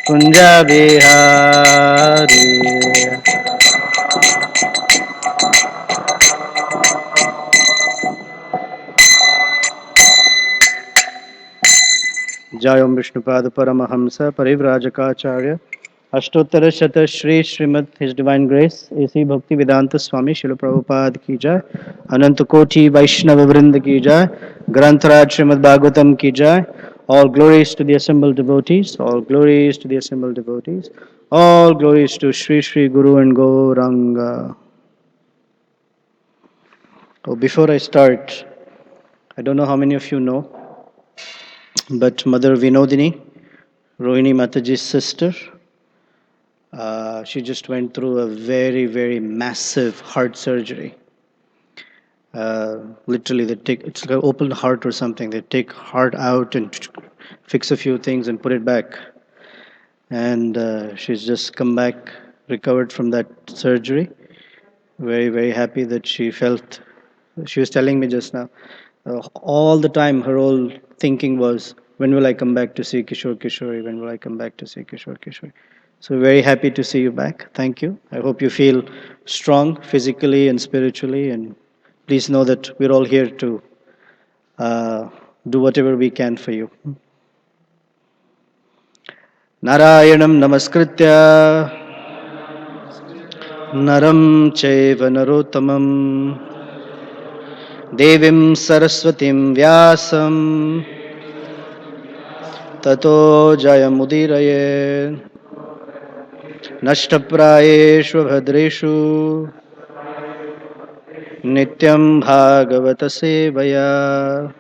Kunja Bihari. Jayam Vishnupada Paramahamsa Parivrajakacharya Ashtottara Shata Shri Srimad His Divine Grace A.C. Bhakti Vedanta Swami Srila Prabhupada Ki Jai Ananta Koti Vaishnava Vrinda Ki Jai Grantharaj Srimad Bhagvatam Ki Jai. All glories to the assembled devotees, all glories to the assembled devotees, all glories to Sri Sri Guru and Gauranga. Oh, before I start, I don't know how many of you know, but Mother Vinodini, Rohini Mataji's sister, she just went through a very, very massive heart surgery. Literally, it's like an open heart or something. They take heart out and fix a few things and put it back. And she's just come back, recovered from that surgery. Very, very happy that she felt. She was telling me just now, all the time her whole thinking was, when will I come back to see Kishore Kishori? When will I come back to see Kishore Kishori? So very happy to see you back. Thank you. I hope you feel strong physically and spiritually. And please know that we're all here to do whatever we can for you. Narayanam Namaskritya Naram Chaiva Narottamam Devim Saraswatim Vyasam Tato Jayamudiraye Nashtaprayeshu Bhadreshu Nityam Bhagavata Sevaya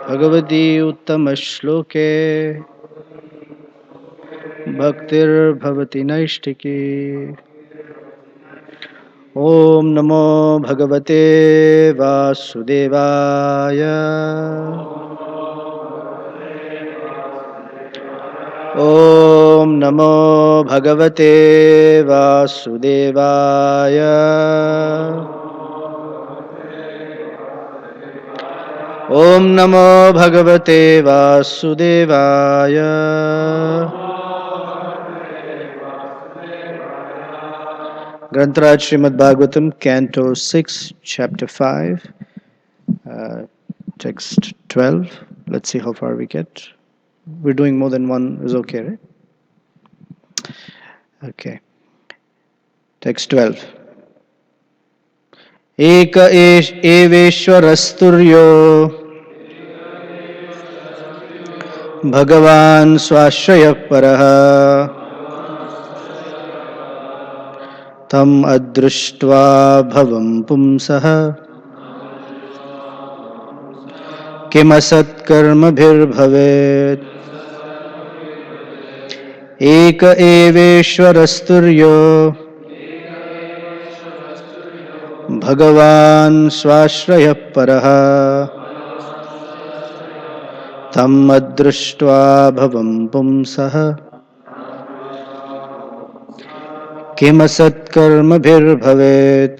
Bhagavati Uttama Shloke Bhaktir Bhavati Naishtiki Om Namo Bhagavate Vasudevaya Om Namo Bhagavate Vasudevaya Om Namo Bhagavate Vasudevaya Grantaraj Srimad Bhagavatam, Canto 6, Chapter 5, Text 12. Let's see how far we get. We're doing more than one, is okay, right? Okay. Text 12. Eka eveshwarasturyo Bhagavan swashraya paraha Tam adrishtva bhavam pumsaha Kimasat karma bhir bhavet Eka eveshwarasturyo Bhagavan swashraya paraha Tam adrishtva bhavam pumsaha Kimasat karma bhir bhavet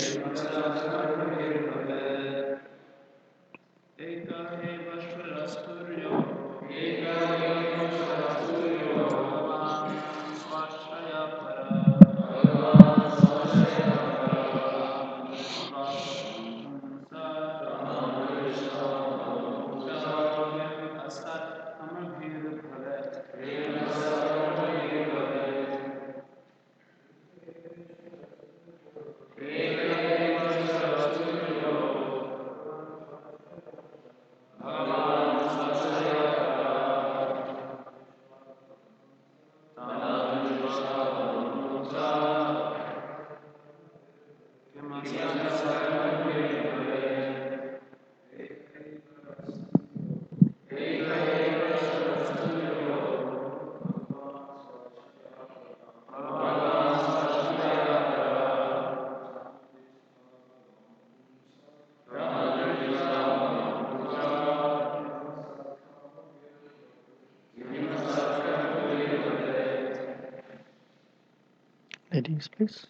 Ladies, please.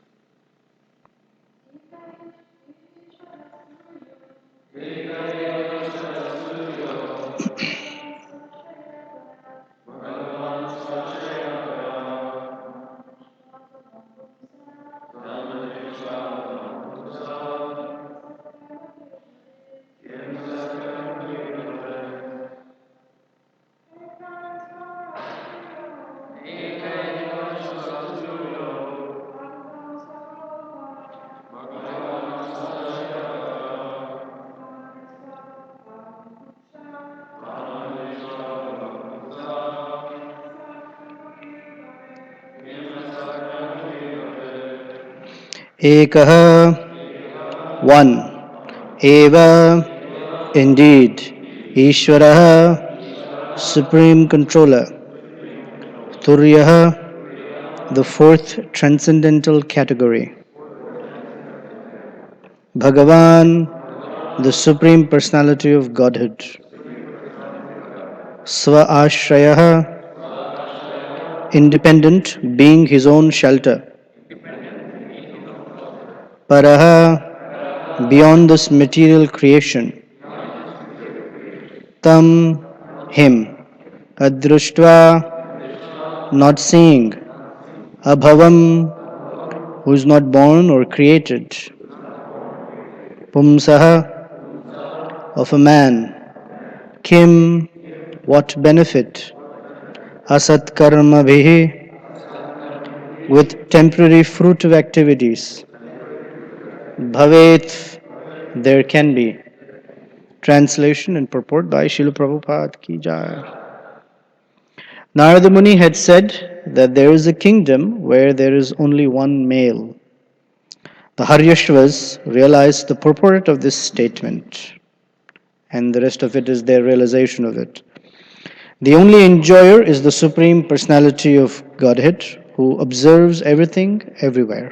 Ekaha, one. Eva, indeed. Ishvaraha, supreme controller. Turyaha, the fourth transcendental category. Bhagavan, the supreme personality of Godhead. Sva Ashrayaha, independent, being his own shelter. Paraha, beyond this material creation. Tam, him. Adruštva, not seeing. Abhavam, who is not born or created. Pumsaha, of a man. Kim, what benefit? Asat karma bhihi, with temporary fruit of activities. Bhavet, there can be. Translation and purport by Srila Prabhupada ki jai. Narada Muni had said that there is a kingdom where there is only one male. The Haryashvas realized the purport of this statement, and the rest of it is their realization of it. The only enjoyer is the Supreme Personality of Godhead, who observes everything everywhere.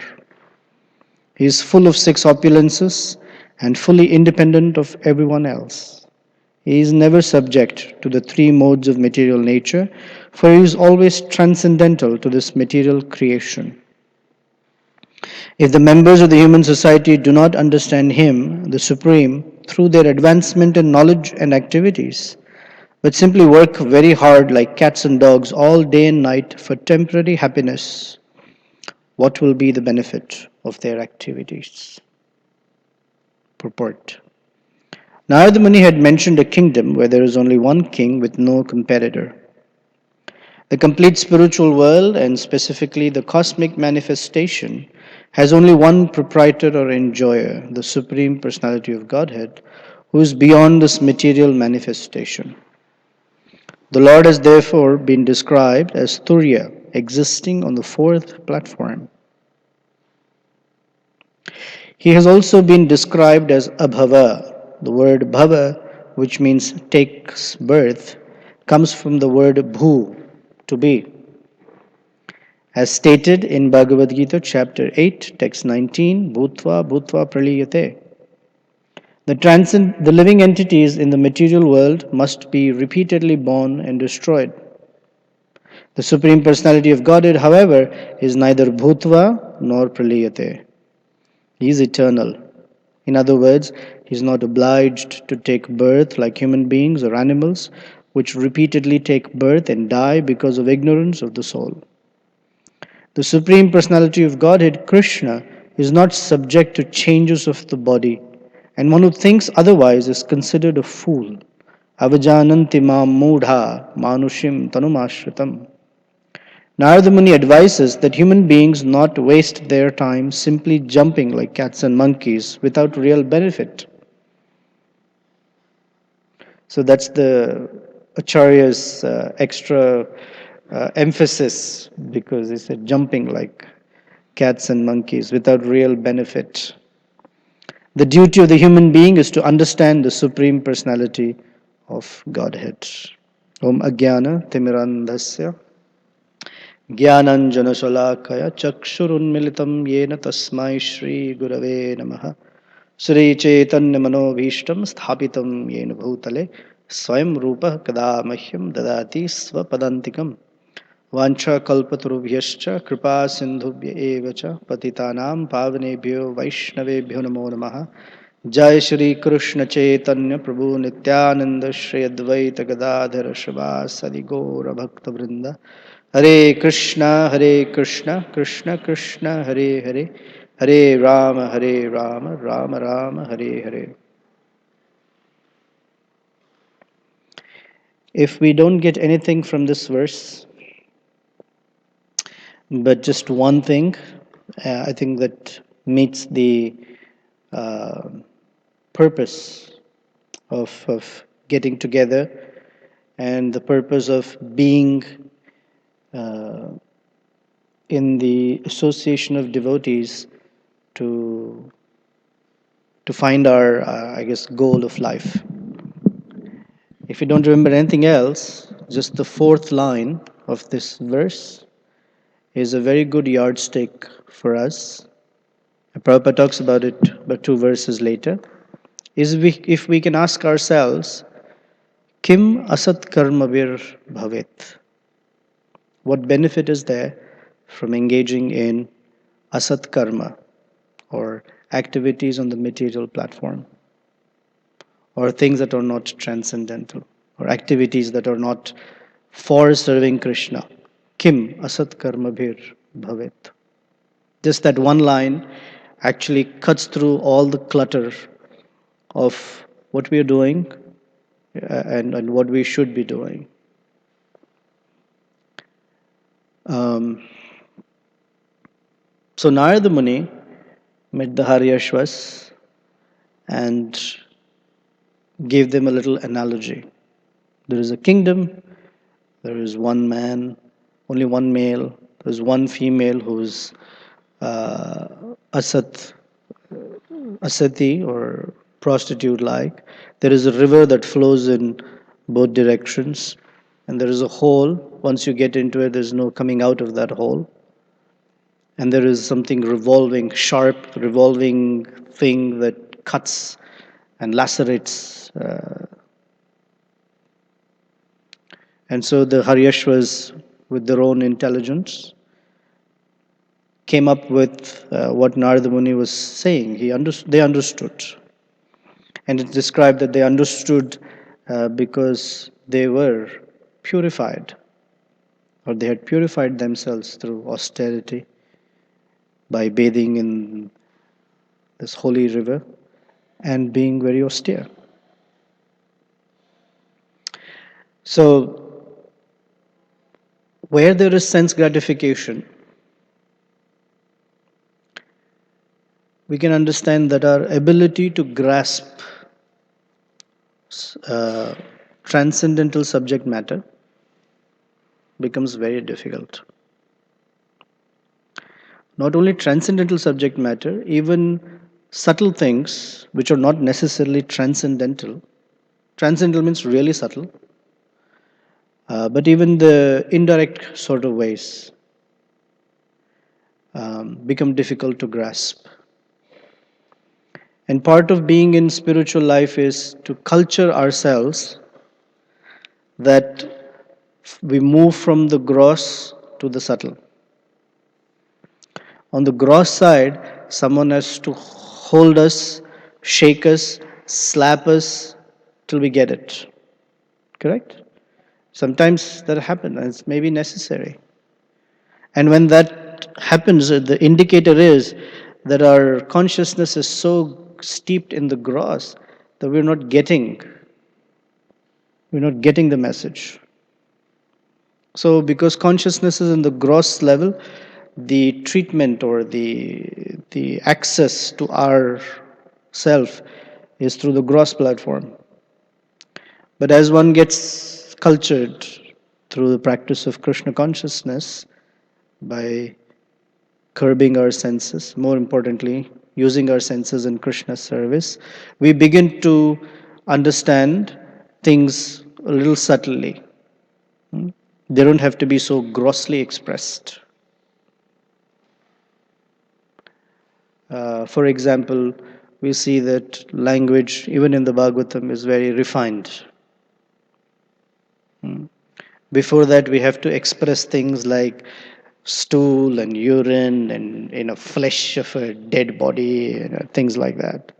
He is full of six opulences and fully independent of everyone else. He is never subject to the three modes of material nature, for he is always transcendental to this material creation. If the members of the human society do not understand him, the Supreme, through their advancement in knowledge and activities, but simply work very hard like cats and dogs all day and night for temporary happiness, what will be the benefit of their activities? Purport. Narada Muni had mentioned a kingdom where there is only one king with no competitor. The complete spiritual world, and specifically the cosmic manifestation, has only one proprietor or enjoyer, the Supreme Personality of Godhead, who is beyond this material manifestation. The Lord has therefore been described as Turya, existing on the fourth platform. He has also been described as Abhava. The word Bhava, which means takes birth, comes from the word Bhu, to be. As stated in Bhagavad Gita, chapter 8, text 19, Bhutva Bhutva Praliyate. The living entities in the material world must be repeatedly born and destroyed. The Supreme Personality of Godhead, however, is neither Bhutva nor Praliyate. He is eternal. In other words, he is not obliged to take birth like human beings or animals, which repeatedly take birth and die because of ignorance of the soul. The Supreme Personality of Godhead, Krishna, is not subject to changes of the body, and one who thinks otherwise is considered a fool. Avajananti mam mudha manushim tanumashritam. Narada Muni advises that human beings not waste their time simply jumping like cats and monkeys without real benefit. So that's the Acharya's extra emphasis, because he said jumping like cats and monkeys without real benefit. The duty of the human being is to understand the Supreme Personality of Godhead. Om Agyana Timirandhasya Jnananjanashalakaya Chakshurunmilitam Yena Tasmai Shri Gurave Namaha Shri Chaitanya Manobhishtam Sthapitam Yena Bhutale Swayam Rupa Kada Mahyam Dadati Swapadantikam Vancha Kalpatarubhyascha Kripa Sindhubhya Evacha Patitanam Pavanebhyo Vaishnavebhyo Namo Namaha Jai Shri Krishna Chaitanya Prabhu Nityananda Shri Advaita Gadadhara Shrivasadi Gaura Bhakta Vrinda Hare Krishna Krishna Krishna Hare Hare Hare Rama Rama Rama Hare Hare. If we don't get anything from this verse, but just one thing, I think that meets the purpose of getting together and the purpose of being in the association of devotees to find our, I guess, goal of life. If you don't remember anything else, just the fourth line of this verse is a very good yardstick for us. Prabhupada talks about it about two verses later. If we can ask ourselves, Kim asat karmavir bhavet? What benefit is there from engaging in asat karma or activities on the material platform, or things that are not transcendental, or activities that are not for serving Krishna? Kim asat karma bhir bhavet. Just that one line actually cuts through all the clutter of what we are doing and what we should be doing. Um, so Narada Muni met the Haryashvas and gave them a little analogy. There is a kingdom, there is one man, only one male, there's one female who's uh, asat, asati or prostitute like. There is a river that flows in both directions, and there is a hole. Once you get into it, there's no coming out of that hole. And there is something revolving, sharp, revolving thing that cuts and lacerates. And so the Haryashvas, with their own intelligence, came up with what Narada Muni was saying. They understood. And it's described that they understood because they were purified, or they had purified themselves through austerity by bathing in this holy river and being very austere. So, where there is sense gratification, we can understand that our ability to grasp uh, transcendental subject matter becomes very difficult. Not only transcendental subject matter, even subtle things which are not necessarily transcendental. Transcendental means really subtle, but even the indirect sort of ways become difficult to grasp. And part of being in spiritual life is to culture ourselves that we move from the gross to the subtle. On the gross side, someone has to hold us, shake us, slap us till we get it. Correct? Sometimes that happens, and it's maybe necessary. And when that happens, the indicator is that our consciousness is so steeped in the gross that we're not getting the message. So because consciousness is in the gross level, the treatment or the access to our self is through the gross platform. But as one gets cultured through the practice of Krishna consciousness, by curbing our senses, more importantly, using our senses in Krishna's service, we begin to understand things a little subtly. They don't have to be so grossly expressed. For example, we see that language, even in the Bhagavatam, is very refined. Before that, we have to express things like stool and urine and flesh of a dead body, things like that.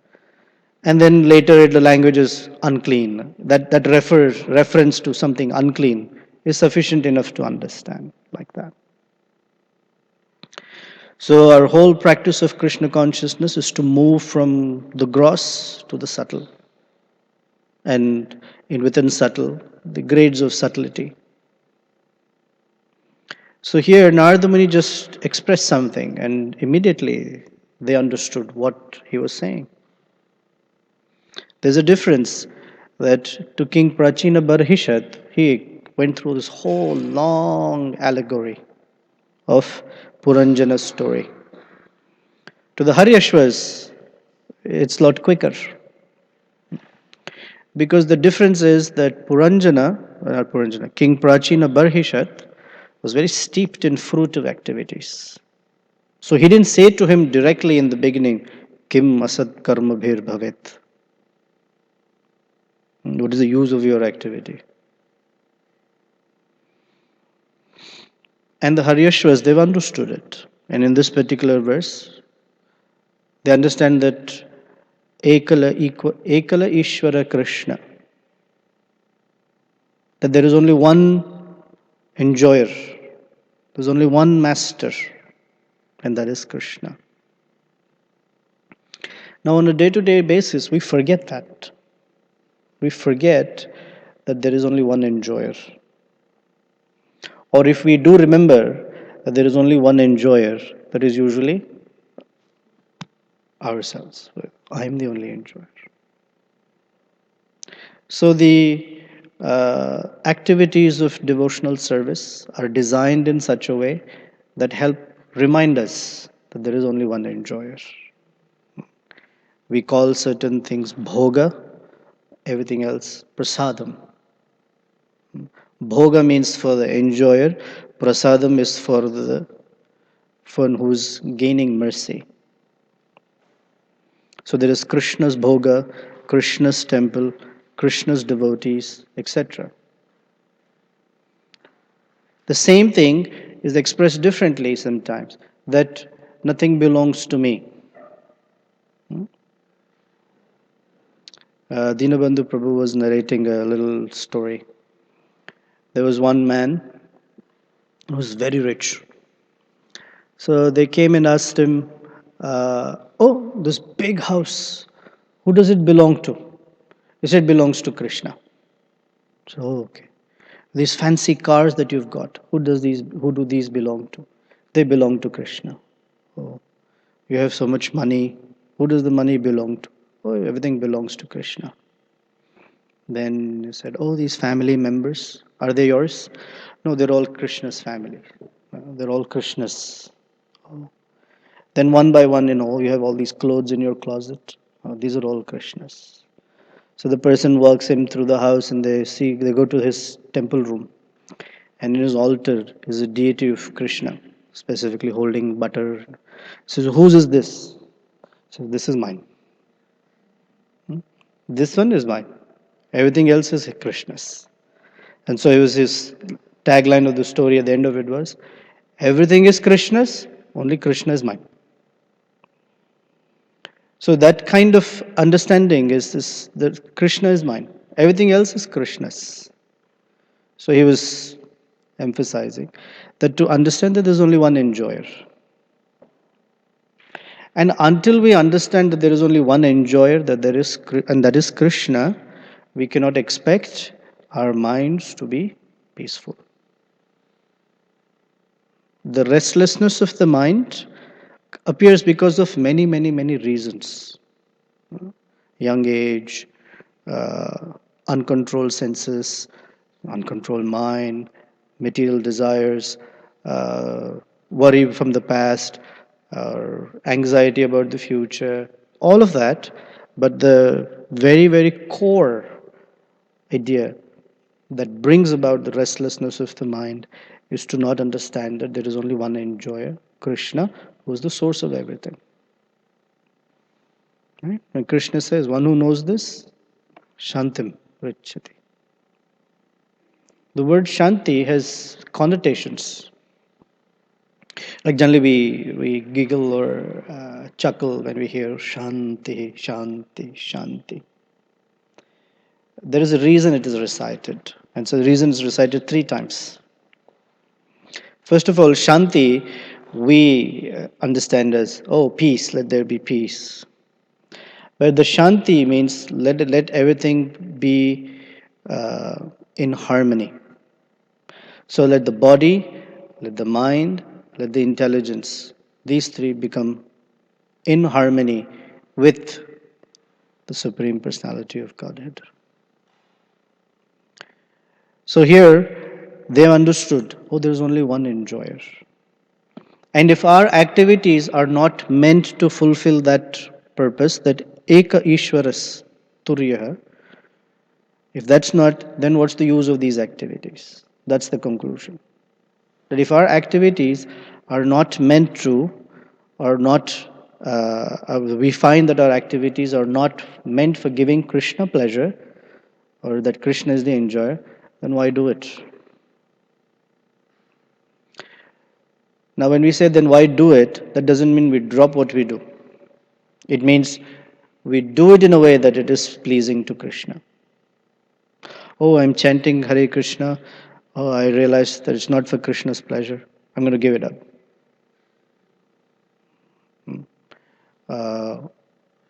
And then later, the language is unclean. That reference to something unclean is sufficient enough to understand like that. So our whole practice of Krishna consciousness is to move from the gross to the subtle, and within subtle, the grades of subtlety. So here Narada Muni just expressed something, and immediately they understood what he was saying. There's a difference that to King Prachina Barhishat, he went through this whole long allegory of Puranjana's story. To the Haryashvas, it's a lot quicker. Because the difference is that King Prachina Barhishat, was very steeped in fruitive activities. So he didn't say to him directly in the beginning, Kim asad karma bhir bhavet. What is the use of your activity? And the Haryashvas, they've understood it. And in this particular verse, they understand that Ekala Ishvara Krishna, that there is only one enjoyer, there's only one master, and that is Krishna. Now, on a day to day basis, we forget that. We forget that there is only one enjoyer. Or if we do remember that there is only one enjoyer, that is usually ourselves. I am the only enjoyer. So the activities of devotional service are designed in such a way that help remind us that there is only one enjoyer. We call certain things bhoga, everything else prasadam. Bhoga means for the enjoyer, prasadam is for the one who's gaining mercy. So there is Krishna's bhoga, Krishna's temple, Krishna's devotees, etc. The same thing is expressed differently sometimes, that nothing belongs to me. Dinabandhu Prabhu was narrating a little story. There was one man who was very rich. So they came and asked him, oh, this big house, who does it belong to? He said, it belongs to Krishna. So, okay. These fancy cars that you've got, who do these belong to? They belong to Krishna. Oh, you have so much money. Who does the money belong to? Oh, everything belongs to Krishna. Then he said, oh, these family members, are they yours? No, they're all Krishna's family. They're all Krishna's. Oh. Then one by one, you have all these clothes in your closet. These are all Krishna's. So the person walks him through the house and they go to his temple room. And in his altar is a deity of Krishna, specifically holding butter. He says, whose is this? He says, this is mine. This one is mine. Everything else is Krishna's. And so it was his tagline of the story at the end of it was, everything is Krishna's, only Krishna is mine. So that kind of understanding is this, that Krishna is mine. Everything else is Krishna's. So he was emphasizing that to understand that there's only one enjoyer. And until we understand that there is only one enjoyer, and that is Krishna, we cannot expect our minds to be peaceful. The restlessness of the mind appears because of many, many, many reasons. Young age, uncontrolled senses, uncontrolled mind, material desires, worry from the past, anxiety about the future, all of that. But the very, very core idea that brings about the restlessness of the mind is to not understand that there is only one enjoyer, Krishna, who is the source of everything. Right? And Krishna says, one who knows this, Shantim Richati. The word Shanti has connotations. Like generally we giggle or chuckle when we hear Shanti, Shanti, Shanti. There is a reason it is recited. And so the reason is recited 3 times. First of all, Shanti we understand as, oh, peace, let there be peace. But the Shanti means let everything be in harmony. So let the body, let the mind, let the intelligence, these 3 become in harmony with the Supreme Personality of Godhead. So here they have understood, oh, there is only one enjoyer. And if our activities are not meant to fulfill that purpose, that Eka Ishwaras Turyaha, if that's not, then what's the use of these activities? That's the conclusion. That if our activities are not meant to, or not, we find that our activities are not meant for giving Krishna pleasure, or that Krishna is the enjoyer, then why do it? Now, when we say then why do it, that doesn't mean we drop what we do. It means we do it in a way that it is pleasing to Krishna. Oh, I'm chanting Hare Krishna. Oh, I realize that it's not for Krishna's pleasure. I'm going to give it up. Uh,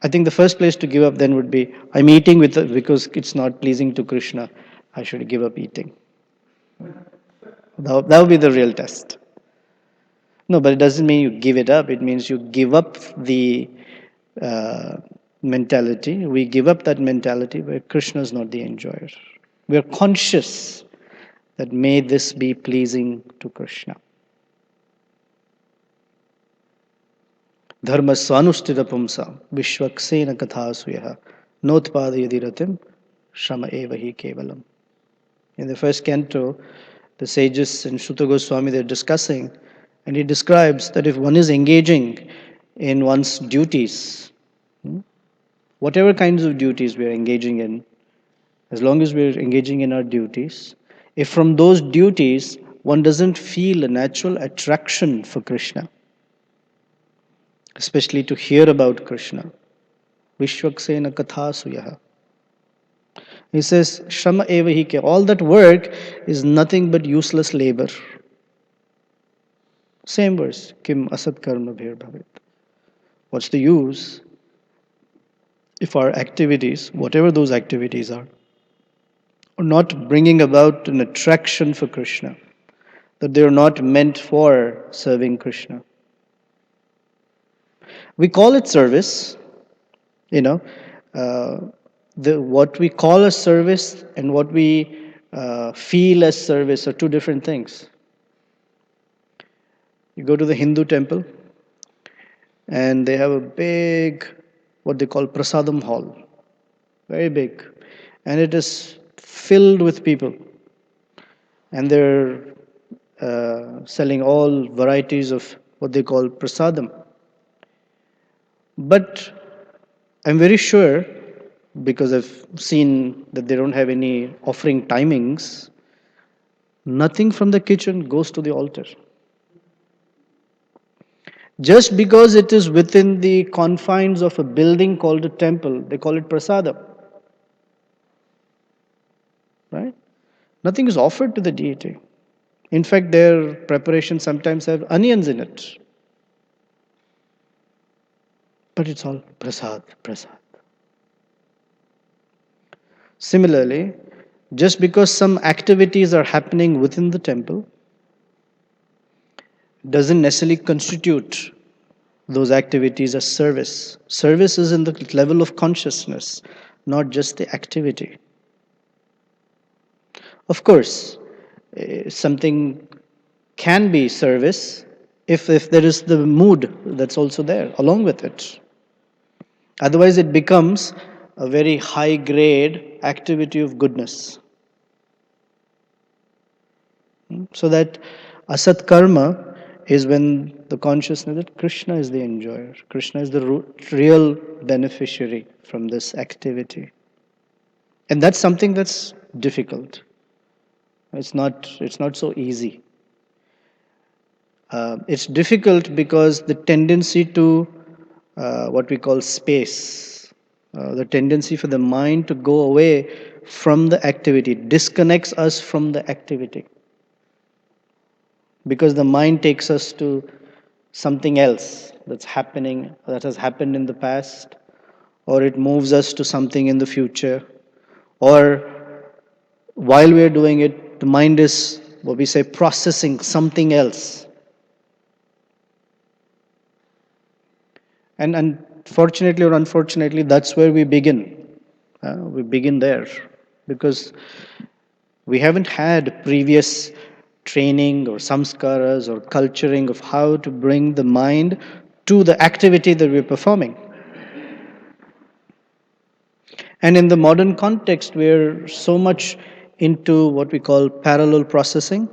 I think the first place to give up then would be I'm eating because it's not pleasing to Krishna. I should give up eating. That would be the real test. No, but it doesn't mean you give it up. It means you give up the mentality. We give up that mentality where Krishna is not the enjoyer. We are conscious that may this be pleasing to Krishna. Dharma swanushtita pumsa vishwaksena kathasuyaha notpadayadi ratim shama evahi kevalam. In the first canto, the sages and Shuta Goswami, they're discussing, and he describes that if one is engaging in one's duties, whatever kinds of duties we are engaging in, as long as we're engaging in our duties, if from those duties one doesn't feel a natural attraction for Krishna, especially to hear about Krishna, Vishwaksena Katha Suyaha. He says, Shama eva hi ke. All that work is nothing but useless labor. Same verse, Kim asat karma bhir bhavit. What's the use if our activities, whatever those activities are not bringing about an attraction for Krishna, that they are not meant for serving Krishna? We call it service, you know. What we call a service and what we feel as service are two different things. You go to the Hindu temple, and they have a big, what they call prasadam hall, very big, and it is filled with people, and they're selling all varieties of what they call prasadam. But I'm very sure, because I've seen that they don't have any offering timings, nothing from the kitchen goes to the altar. Just because it is within the confines of a building called a temple, they call it prasadam. Right? Nothing is offered to the deity. In fact, their preparations sometimes have onions in it. But it's all prasad, prasad. Similarly, just because some activities are happening within the temple doesn't necessarily constitute those activities as service. Service is in the level of consciousness, not just the activity. Of course, something can be service if there is the mood that's also there along with it. Otherwise, it becomes a very high grade activity of goodness. So that asat karma is when the consciousness that Krishna is the enjoyer, Krishna is the real beneficiary from this activity. And that's something that's difficult. It's not so easy. It's difficult because the tendency to what we call space, the tendency for the mind to go away from the activity, disconnects us from the activity. Because the mind takes us to something else that's happening, that has happened in the past, or it moves us to something in the future, or while we are doing it, the mind is, what we say, processing something else. And unfortunately or unfortunately, that's where we begin. We begin there because we haven't had previous training or samskaras or culturing of how to bring the mind to the activity that we're performing. And in the modern context, we're so much into what we call parallel processing,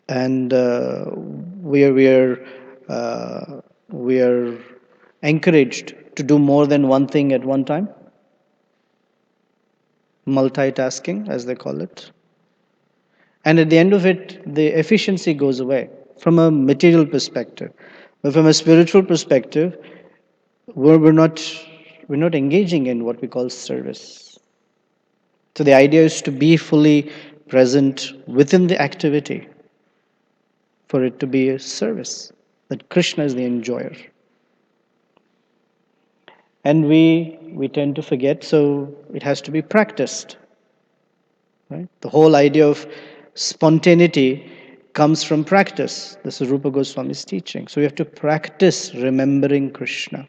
and we are encouraged to do more than one thing at one time, multitasking, as they call it. And at the end of it, the efficiency goes away from a material perspective. But from a spiritual perspective, we're not engaging in what we call service. So the idea is to be fully present within the activity for it to be a service, that Krishna is the enjoyer. And we tend to forget, so it has to be practiced. Right? The whole idea of spontaneity comes from practice. This is Rupa Goswami's teaching. So we have to practice remembering Krishna.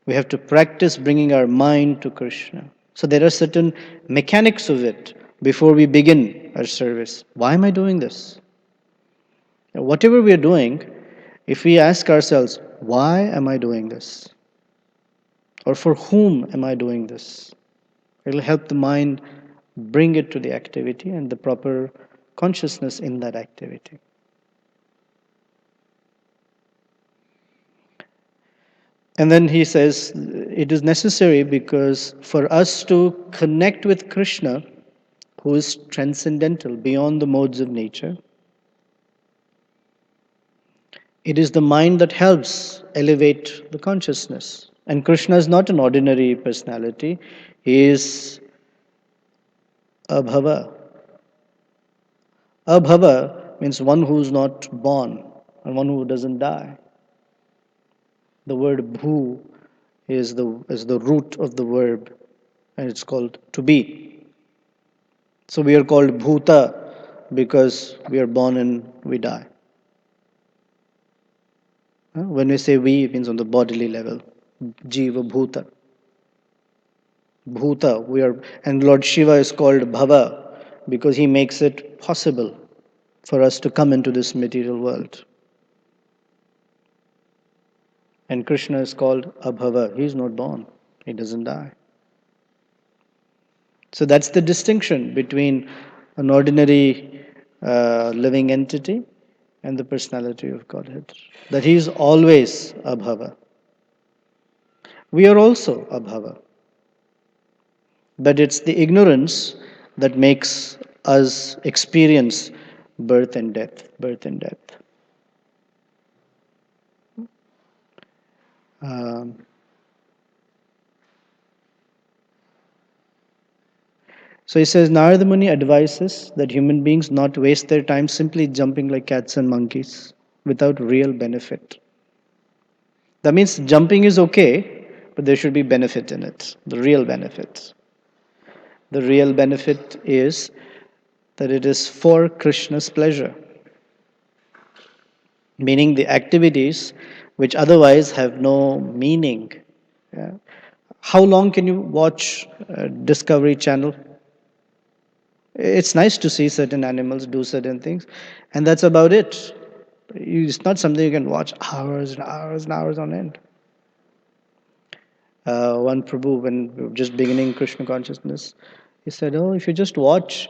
We have to practice bringing our mind to Krishna. So there are certain mechanics of it before we begin our service. Why am I doing this? Whatever we are doing, if we ask ourselves, why am I doing this? Or for whom am I doing this? It will help the mind bring it to the activity and the proper consciousness in that activity. And then he says it is necessary because for us to connect with Krishna, who is transcendental, beyond the modes of nature, it is the mind that helps elevate the consciousness. And Krishna is not an ordinary personality, he is Abhava. Abhava means one who's not born and one who doesn't die. The word bhu is the root of the verb, and it's called to be. So we are called bhuta because we are born and we die. When we say we, it means on the bodily level. Jiva bhuta. Bhuta, we are, and Lord Shiva is called Bhava because he makes it possible for us to come into this material world. And Krishna is called Abhava. He is not born, he doesn't die. So that's the distinction between an ordinary living entity and the personality of Godhead. That he is always Abhava. We are also Abhava. But it's the ignorance that makes us experience birth and death, birth and death. Um, so he says, Narada Muni advises that human beings not waste their time simply jumping like cats and monkeys without real benefit. That means jumping is okay, but there should be benefit in it, the real benefit. The real benefit is that it is for Krishna's pleasure, meaning the activities which otherwise have no meaning. Yeah. How long can you watch Discovery Channel? It's nice to see certain animals do certain things, and that's about it. It's not something you can watch hours and hours and hours on end. One Prabhu, when we were just beginning Krishna consciousness, he said, "Oh, if you just watch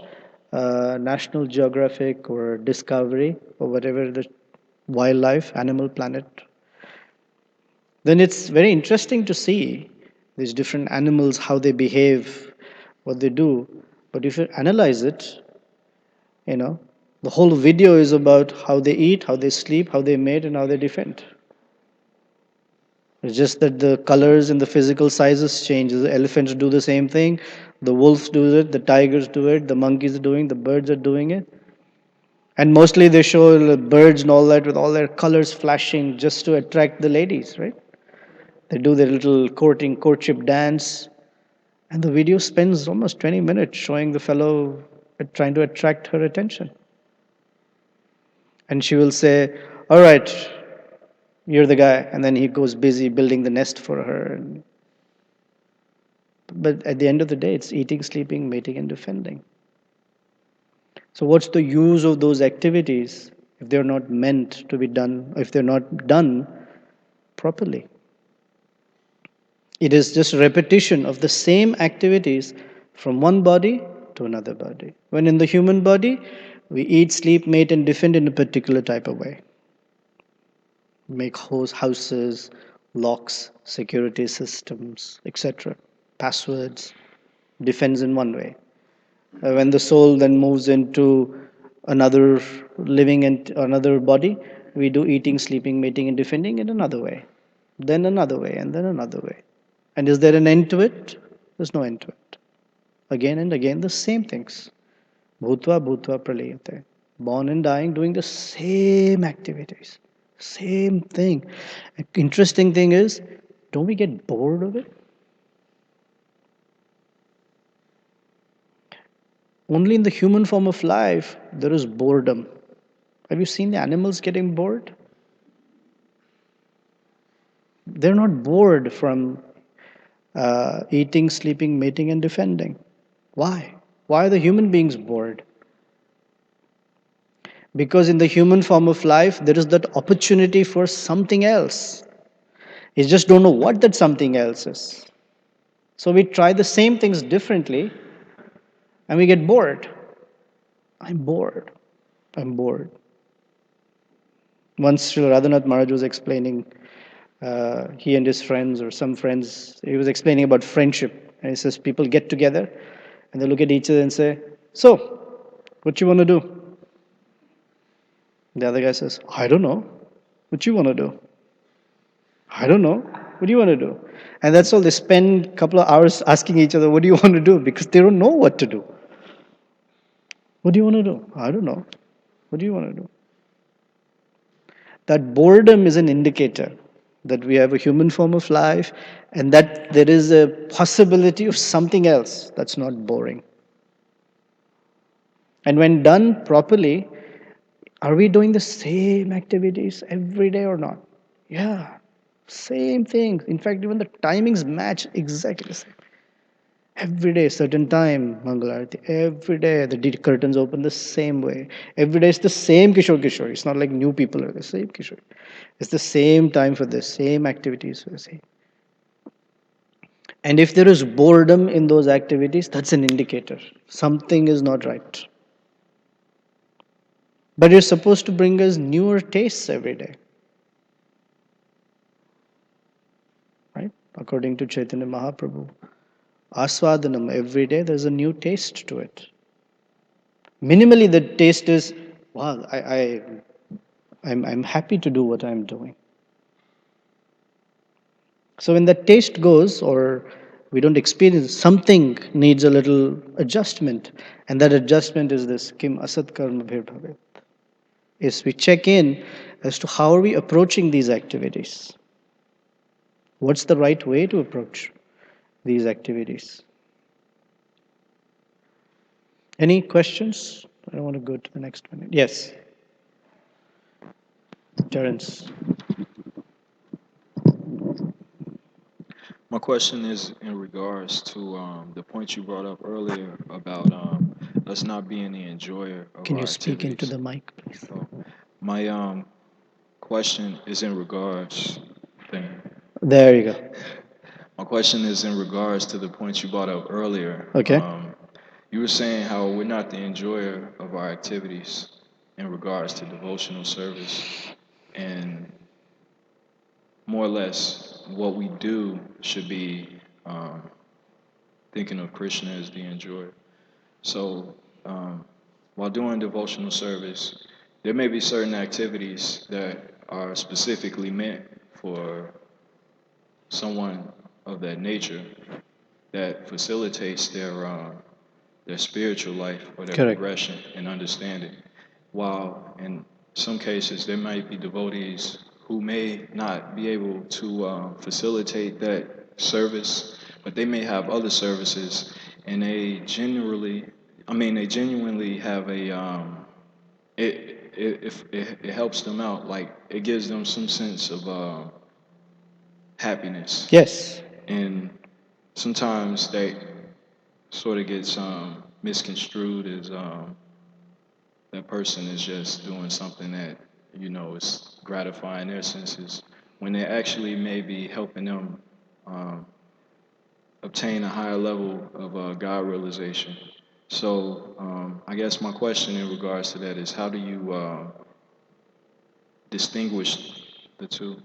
National Geographic or Discovery or whatever the wildlife, Animal Planet, then it's very interesting to see these different animals, how they behave, what they do. But if you analyze it, you know, the whole video is about how they eat, how they sleep, how they mate, and how they defend. It's just that the colors and the physical sizes change. The elephants do the same thing, the wolves do it, the tigers do it, the monkeys are doing, the birds are doing it. And mostly they show the birds and all that with all their colors flashing just to attract the ladies, right? They do their little courtship dance, and the video spends almost 20 minutes showing the fellow trying to attract her attention. And she will say, all right, you're the guy. And then he goes busy building the nest for her. But at the end of the day, it's eating, sleeping, mating, and defending. So, what's the use of those activities if they're not meant to be done, if they're not done properly? It is just repetition of the same activities from one body to another body. When in the human body, we eat, sleep, mate, and defend in a particular type of way. Make houses, locks, security systems, etc., passwords, defends in one way. When the soul then moves into another living and another body, we do eating, sleeping, mating, and defending in another way, then another way, and then another way. And is there an end to it? There's no end to it. Again and again, the same things. Bhutva bhutva pralayate. Born and dying, doing the same activities. Same thing. Interesting thing is, don't we get bored of it? Only in the human form of life, there is boredom. Have you seen the animals getting bored? They're not bored from eating, sleeping, mating, and defending. Why? Why are the human beings bored? Because in the human form of life, there is that opportunity for something else. You just don't know what that something else is. So we try the same things differently and we get bored. I'm bored. I'm bored. Once Srila Radhanath Maharaj was explaining, he and his friends or some friends, he was explaining about friendship. And he says people get together and they look at each other and say, so, what you want to do? The other guy says, I don't know. What you want to do? I don't know. What do you want to do? And that's all. They spend a couple of hours asking each other, what do you want to do? Because they don't know what to do. What do you want to do? I don't know. What do you want to do? That boredom is an indicator that we have a human form of life and that there is a possibility of something else that's not boring. And when done properly, are we doing the same activities every day or not? Yeah, same thing. In fact, even the timings match exactly the same. Every day, certain time, Mangalarati. Every day, the curtains open the same way. Every day, it's the same Kishore Kishore. It's not like new people are the same Kishore. It's the same time for the same activities for the same. And if there is boredom in those activities, that's an indicator. Something is not right. But it's supposed to bring us newer tastes every day. Right? According to Chaitanya Mahaprabhu. Aswadanam, every day there's a new taste to it. Minimally, the taste is, wow, I'm happy to do what I'm doing. So when that taste goes, or we don't experience, something needs a little adjustment. And that adjustment is this, kim asat karma bhir bhavet. Is we check in as to how are we approaching these activities. What's the right way to approach these activities? Any questions? I don't want to go to the next one. Yes, Terence. My question is in regards to the point you brought up earlier about us not being the enjoyer of Can you our speak into activities. the mic, please? So my question is in regards. Thank you. There you go. My question is in regards to the point you brought up earlier. Okay. You were saying how we're not the enjoyer of our activities in regards to devotional service, and more or less what we do should be thinking of Krishna as the enjoyer. So, while doing devotional service, there may be certain activities that are specifically meant for someone of that nature that facilitates their spiritual life or their Correct. progression and understanding. While in some cases there might be devotees who may not be able to facilitate that service, but they may have other services, and they genuinely have a it helps them out. Like it gives them some sense of happiness, Yes. and sometimes that sort of gets misconstrued as that person is just doing something that, is gratifying their senses, when they actually may be helping them um, obtain a higher level of God realization. So I guess my question in regards to that is, how do you distinguish the two?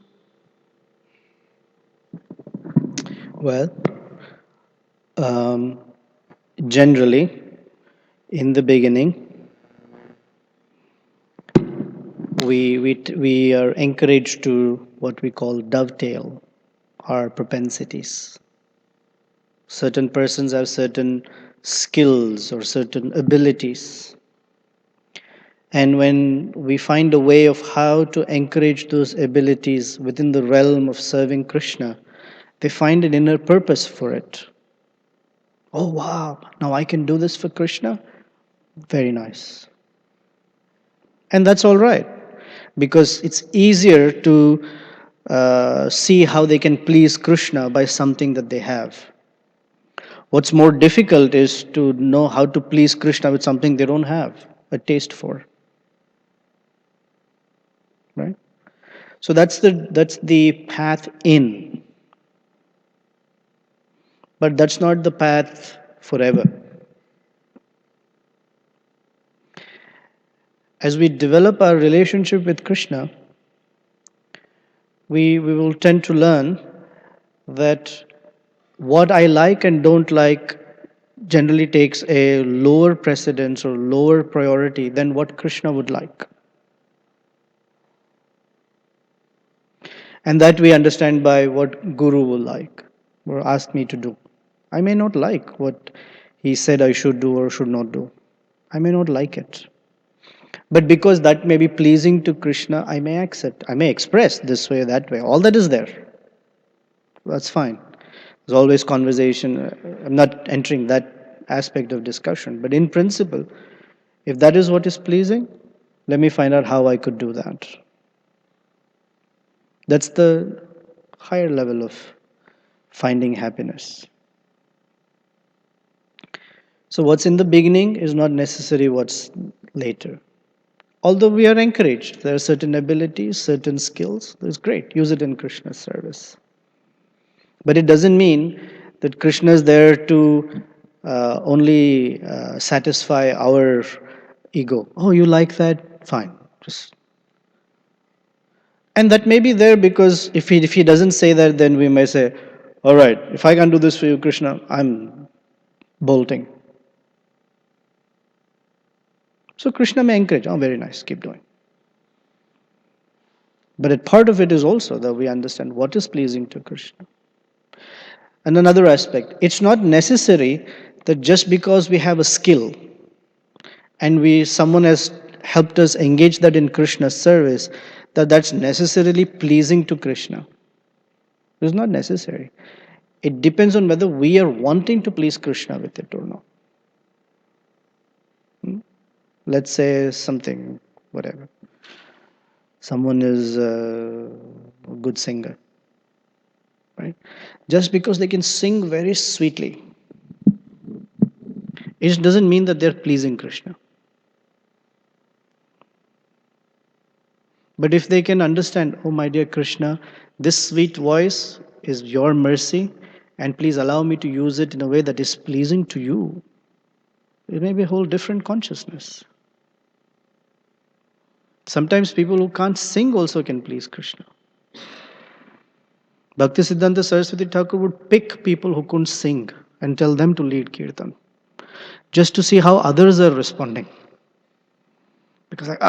Well, um, generally, in the beginning, we are encouraged to what we call dovetail our propensities. Certain persons have certain skills or certain abilities. And when we find a way of how to encourage those abilities within the realm of serving Krishna, they find an inner purpose for it. Oh, wow, now I can do this for Krishna? Very nice. And that's all right, because it's easier to see how they can please Krishna by something that they have. What's more difficult is to know how to please Krishna with something they don't have a taste for, right? So that's the path in, but that's not the path forever. As we develop our relationship with Krishna, we will tend to learn that what I like and don't like generally takes a lower precedence or lower priority than what Krishna would like. And that we understand by what Guru will like or ask me to do. I may not like what he said I should do or should not do. I may not like it. But because that may be pleasing to Krishna, I may accept. I may express this way, that way. All that is there. That's fine. There's always conversation. I'm not entering that aspect of discussion. But in principle, if that is what is pleasing, let me find out how I could do that. That's the higher level of finding happiness. So, what's in the beginning is not necessarily what's later. Although we are encouraged, there are certain abilities, certain skills. That's great. Use it in Krishna's service. But it doesn't mean that Krishna is there to only satisfy our ego. Oh, you like that? Fine. Just and that may be there because if he doesn't say that, then we may say, all right, if I can't do this for you, Krishna, I'm bolting. So Krishna may encourage. Oh, very nice. Keep doing. But a part of it is also that we understand what is pleasing to Krishna. And another aspect, it's not necessary that just because we have a skill and we someone has helped us engage that in Krishna's service, that's necessarily pleasing to Krishna. It's not necessary. It depends on whether we are wanting to please Krishna with it or not. Let's say something, whatever. Someone is a good singer, right? Just because they can sing very sweetly, it doesn't mean that they're pleasing Krishna. But if they can understand, oh my dear Krishna, this sweet voice is your mercy, and please allow me to use it in a way that is pleasing to you, it may be a whole different consciousness. Sometimes people who can't sing also can please Krishna. Bhaktisiddhanta Saraswati Thakur would pick people who couldn't sing and tell them to lead kirtan, just to see how others are responding. Because like,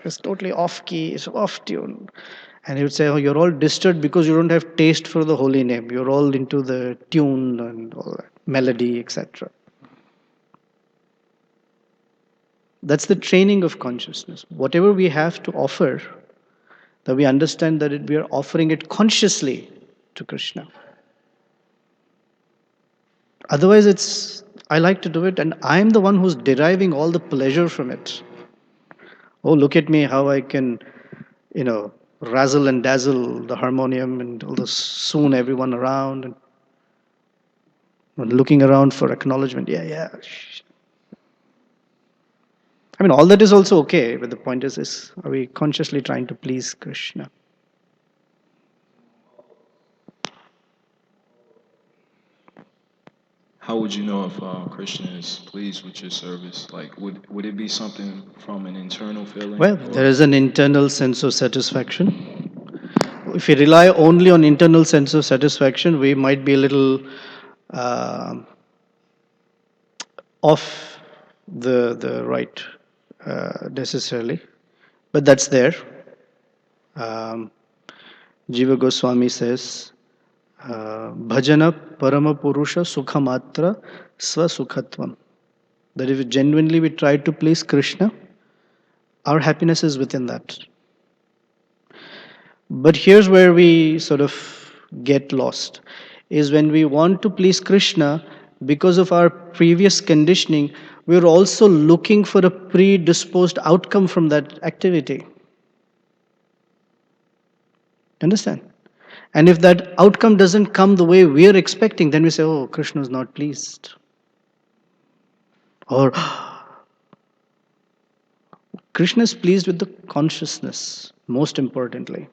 it's totally off key, it's off tune. And he would say, oh, you're all disturbed because you don't have taste for the holy name. You're all into the tune and all that, melody, etc. That's the training of consciousness. Whatever we have to offer, that we understand that we are offering it consciously to Krishna. Otherwise, I like to do it and I'm the one who's deriving all the pleasure from it. Oh, look at me, how I can, you know, razzle and dazzle the harmonium and all the soon everyone around and looking around for acknowledgement. Yeah, yeah. I mean, all that is also okay, but the point is are we consciously trying to please Krishna? How would you know if Krishna is pleased with your service? Like, would it be something from an internal Well, feeling, there or is an internal sense of satisfaction. If we rely only on internal sense of satisfaction, we might be a little uh, off the right necessarily, but that's there. Um, Jiva Goswami says, "Bhajana parama purusha sukhamatra swasukhatvam." That if genuinely we try to please Krishna, our happiness is within that. But here's where we sort of get lost is when we want to please Krishna because of our previous conditioning, we're also looking for a predisposed outcome from that activity. Understand? And if that outcome doesn't come the way we're expecting, then we say, oh, Krishna is not pleased. Or Krishna is pleased with the consciousness, most importantly.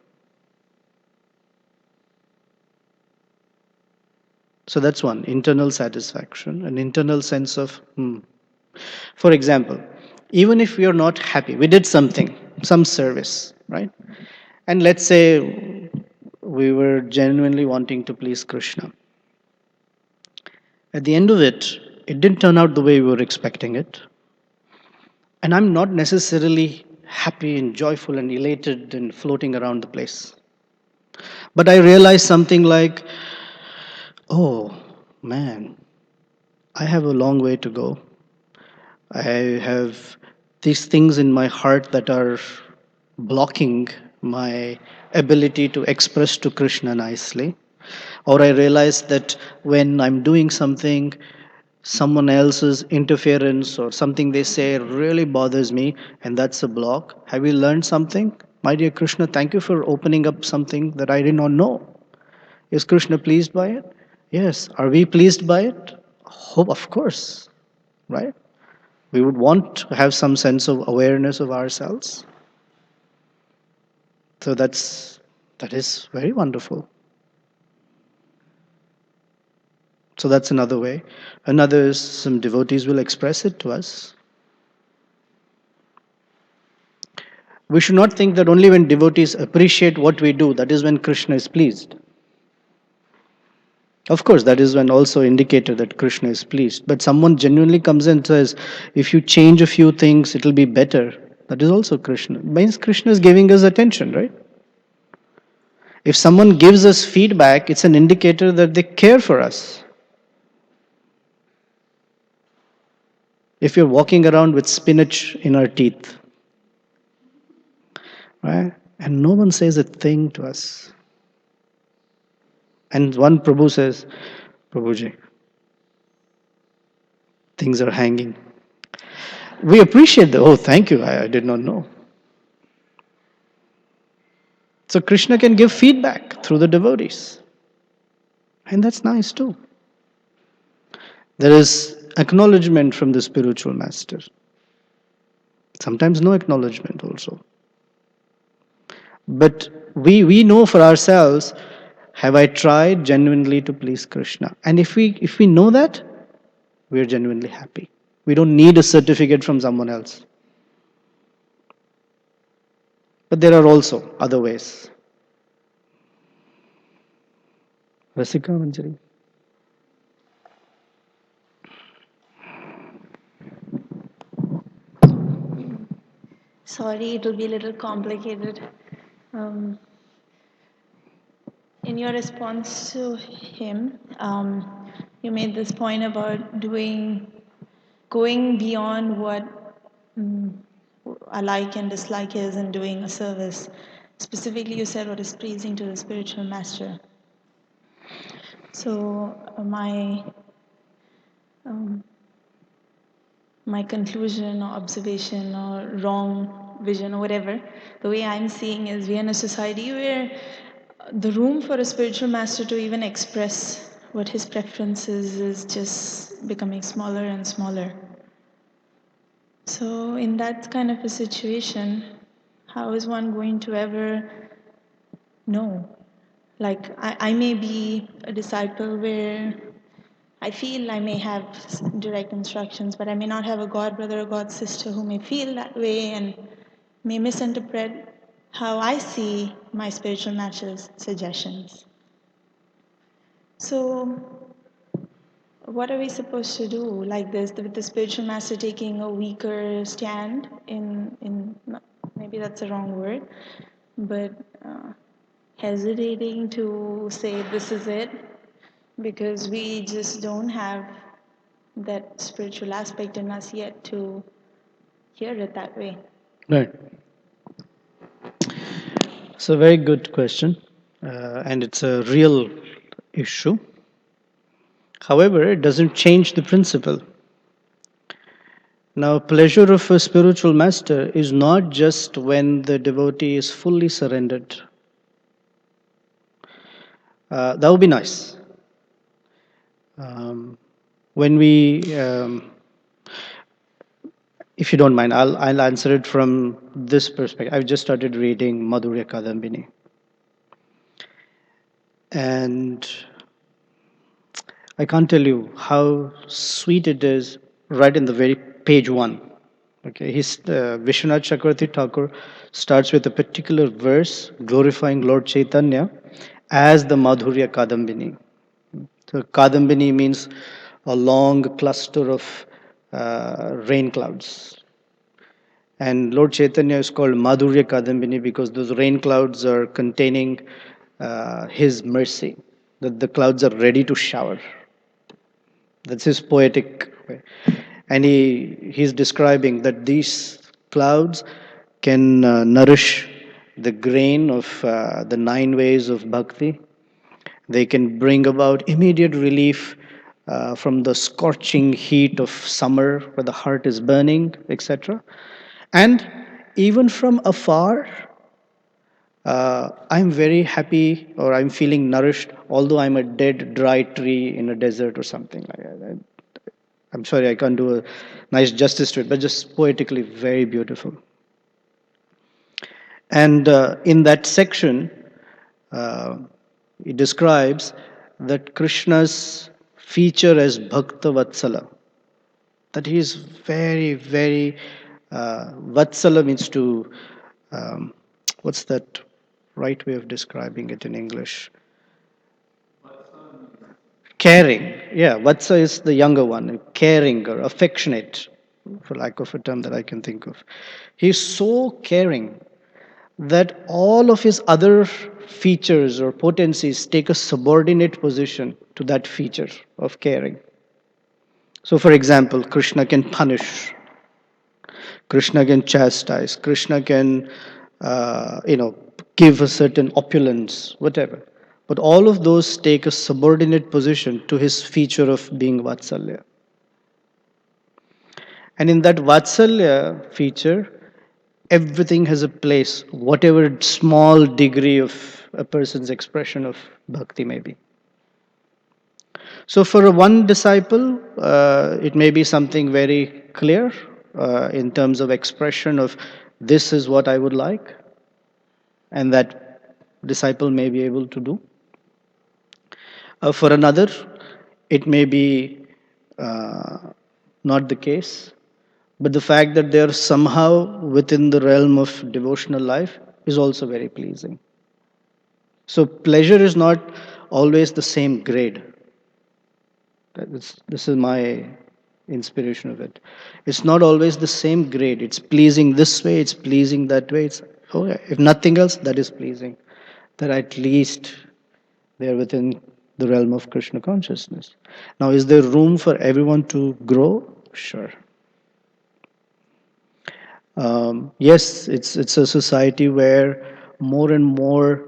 So that's one internal satisfaction, an internal sense of, For example, even if we are not happy, we did something, some service, right? And let's say we were genuinely wanting to please Krishna. At the end of it, it didn't turn out the way we were expecting it. And I'm not necessarily happy and joyful and elated and floating around the place. But I realized something like, oh man, I have a long way to go. I have these things in my heart that are blocking my ability to express to Krishna nicely. Or I realize that when I'm doing something, someone else's interference or something they say really bothers me, and that's a block. Have you learned something? My dear Krishna, thank you for opening up something that I did not know. Is Krishna pleased by it? Yes. Are we pleased by it? Hope, of course, right? We would want to have some sense of awareness of ourselves. So that is very wonderful. So that's another way. Another is some devotees will express it to us. We should not think that only when devotees appreciate what we do, that is when Krishna is pleased. Of course, that is when also indicator that Krishna is pleased. But someone genuinely comes and says, if you change a few things, it'll be better. That is also Krishna. It means Krishna is giving us attention, right? If someone gives us feedback, it's an indicator that they care for us. If you're walking around with spinach in our teeth, right? And no one says a thing to us. And one Prabhu says, Prabhuji, things are hanging. We appreciate the, oh, thank you, I did not know. So Krishna can give feedback through the devotees. And that's nice too. There is acknowledgement from the spiritual master. Sometimes no acknowledgement also. But we know for ourselves, have I tried genuinely to please Krishna? And if we know that, we're genuinely happy. We don't need a certificate from someone else. But there are also other ways. Rasika Manjari. Sorry, it will be a little complicated. Um, in your response to him, you made this point about going beyond what a like and dislike is and doing a service. Specifically, you said what is pleasing to the spiritual master. So um, my conclusion or observation or wrong vision or whatever, the way I'm seeing is we are in a society where the room for a spiritual master to even express what his preferences is just becoming smaller and smaller. So, in that kind of a situation, how is one going to ever know? Like, I may be a disciple where I feel I may have direct instructions, but I may not have a god brother or god sister who may feel that way and may misinterpret how I see my spiritual master's suggestions. So, what are we supposed to do like this with the spiritual master taking a weaker stand in maybe that's the wrong word, but hesitating to say this is it because we just don't have that spiritual aspect in us yet to hear it that way. Right. It's a very good question, and it's a real issue. However, it doesn't change the principle. Now, pleasure of a spiritual master is not just when the devotee is fully surrendered. That would be nice. Um, when we, if you don't mind, I'll answer it from this perspective. I've just started reading Madhurya Kadambini. And I can't tell you how sweet it is right in the very page one. Okay, Vishwanath Chakravarti Thakur starts with a particular verse glorifying Lord Chaitanya as the Madhurya Kadambini. So Kadambini means a long cluster of rain clouds. And Lord Chaitanya is called Madhurya Kadambini because those rain clouds are containing his mercy, that the clouds are ready to shower. That's his poetic way. And he's describing that these clouds can nourish the grain of the nine ways of bhakti. They can bring about immediate relief from the scorching heat of summer where the heart is burning, etc. And even from afar, I'm very happy or I'm feeling nourished, although I'm a dead, dry tree in a desert or something like that. I'm sorry, I can't do a nice justice to it, but just poetically very beautiful. And in that section, uh, it describes that Krishna's feature as Bhakta Vatsala, that he is very, very, Vatsala means to, um, what's that right way of describing it in English? Caring. Yeah, Vatsa is the younger one, caring or affectionate, for lack of a term that I can think of. He's so caring that all of his other features or potencies take a subordinate position to that feature of caring. So, for example, Krishna can punish, Krishna can chastise, Krishna can, give a certain opulence, whatever. But all of those take a subordinate position to his feature of being Vatsalya. And in that Vatsalya feature, everything has a place, whatever small degree of a person's expression of bhakti may be. So, for one disciple, it may be something very clear in terms of expression of this is what I would like, and that disciple may be able to do. For another, it may be uh, not the case, but the fact that they are somehow within the realm of devotional life is also very pleasing. So, pleasure is not always the same grade. This is my inspiration of it. It's not always the same grade. It's pleasing this way, it's pleasing that way. It's okay. If nothing else, that is pleasing. That at least they are within the realm of Krishna consciousness. Now, is there room for everyone to grow? Sure. Yes, it's a society where more and more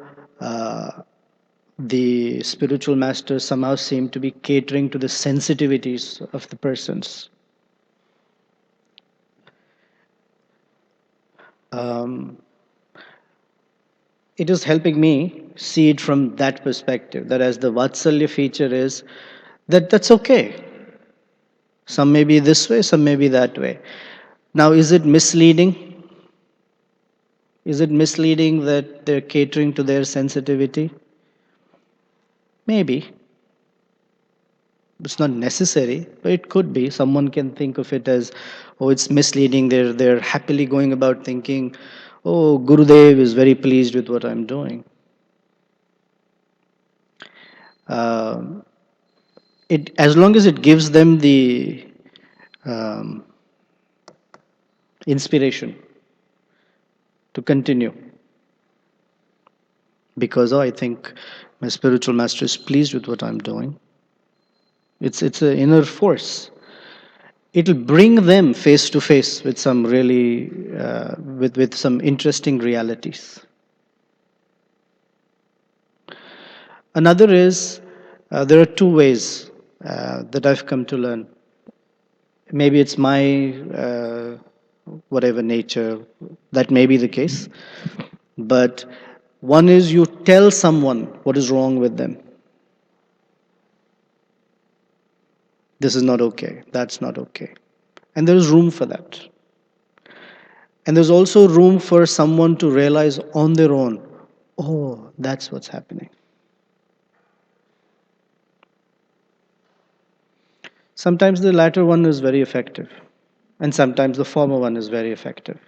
the spiritual masters somehow seem to be catering to the sensitivities of the persons. It is helping me see it from that perspective. That as the Vatsalya feature is that that's okay. Some may be this way, some may be that way. Now, is it misleading? Is it misleading that they're catering to their sensitivity? Maybe. It's not necessary, but it could be. Someone can think of it as, oh, it's misleading. They're happily going about thinking, oh, Gurudev is very pleased with what I'm doing. Um, it as long as it gives them the um, inspiration to continue, because oh, I think my spiritual master is pleased with what I'm doing. It's an inner force. It'll bring them face to face with some really with some interesting realities. Another is there are two ways that I've come to learn. Maybe it's my whatever nature, that may be the case. But one is you tell someone what is wrong with them. This is not okay. That's not okay. And there is room for that. And there's also room for someone to realize on their own, oh, that's what's happening. Sometimes the latter one is very effective, and sometimes the former one is very effective.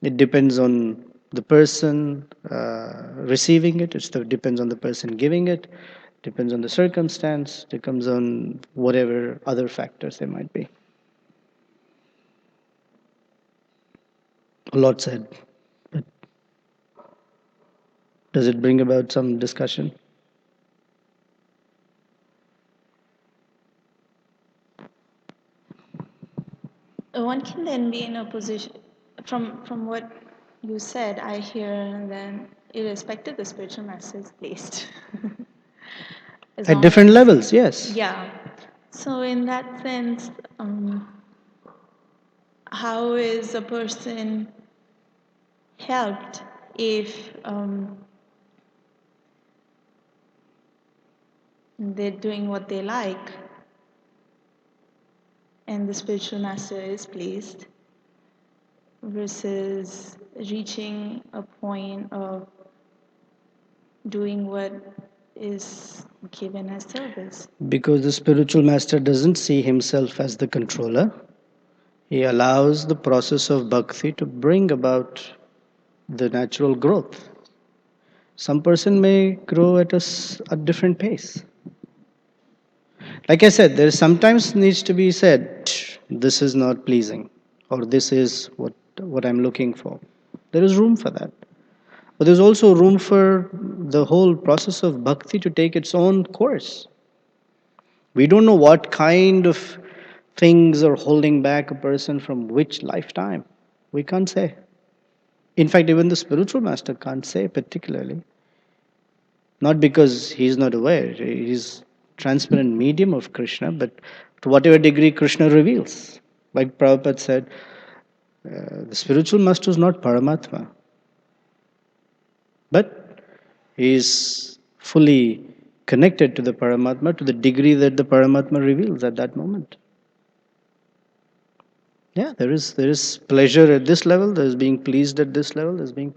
It depends on the person receiving it, it depends on the person giving it, depends on the circumstance, depends on whatever other factors there might be. A lot said. But does it bring about some discussion? One can then be in a position, from what you said, I hear, and then irrespective the spiritual master is placed. As At long different as, levels, yes. yeah. So in that sense, how is a person helped if they're doing what they like and the spiritual master is pleased, versus reaching a point of doing what is given as service? Because the spiritual master doesn't see himself as the controller. He allows the process of bhakti to bring about the natural growth. Some person may grow at a different pace. Like I said, there sometimes needs to be said, this is not pleasing, or this is what I'm looking for. There is room for that. But there's also room for the whole process of bhakti to take its own course. We don't know what kind of things are holding back a person from which lifetime. We can't say. In fact, even the spiritual master can't say particularly. Not because he's not aware, he's transparent medium of Krishna, but to whatever degree Krishna reveals. Like Prabhupada said, the spiritual master is not Paramatma, but he is fully connected to the Paramatma to the degree that the Paramatma reveals at that moment. Yeah, there is pleasure at this level, there is being pleased at this level, there's being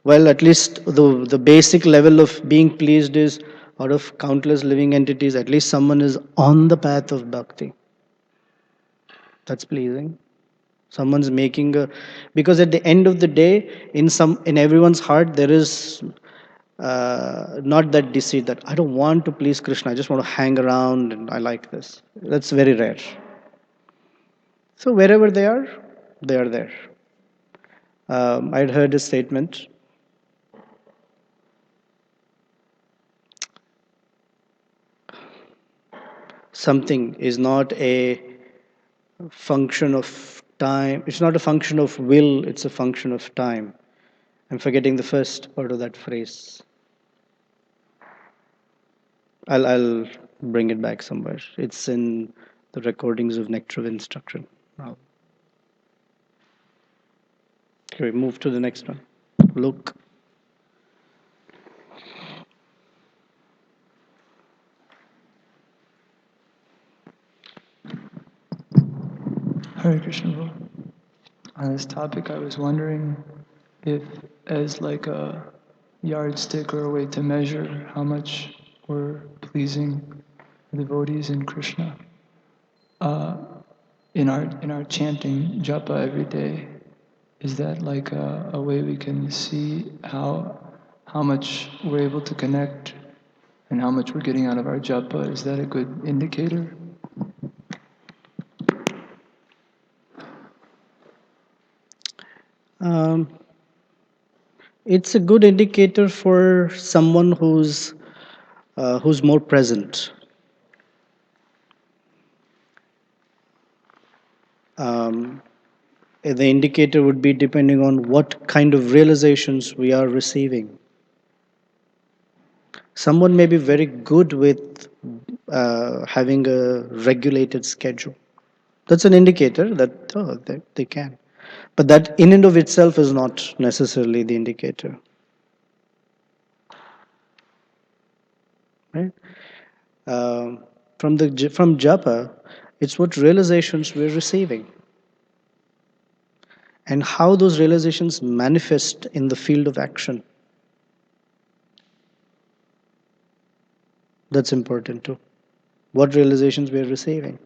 well, at least the basic level of being pleased is out of countless living entities, at least someone is on the path of bhakti. That's pleasing. Someone's making a, because at the end of the day, in everyone's heart, there is not that deceit that I don't want to please Krishna. I just want to hang around and I like this. That's very rare. So wherever they are there. I'd heard a statement. Something is not a function of time. It's not a function of will, it's a function of time. I'm forgetting the first part of that phrase. I'll bring it back somewhere. It's in the recordings of Nectar of Instruction. Now, okay, we move to the next one. Look. Hare Krishna. Prabhu. On this topic, I was wondering if, as like a yardstick or a way to measure how much we're pleasing the devotees in Krishna, in our chanting japa every day, is that like a way we can see how much we're able to connect and how much we're getting out of our japa? Is that a good indicator? Um, it's a good indicator for someone who's more present. Um, the indicator would be depending on what kind of realizations we are receiving. Someone may be very good with having a regulated schedule. That's an indicator that they can. But that in and of itself is not necessarily the indicator. Right? From japa, it's what realizations we're receiving and how those realizations manifest in the field of action. That's important too. What realizations we're receiving.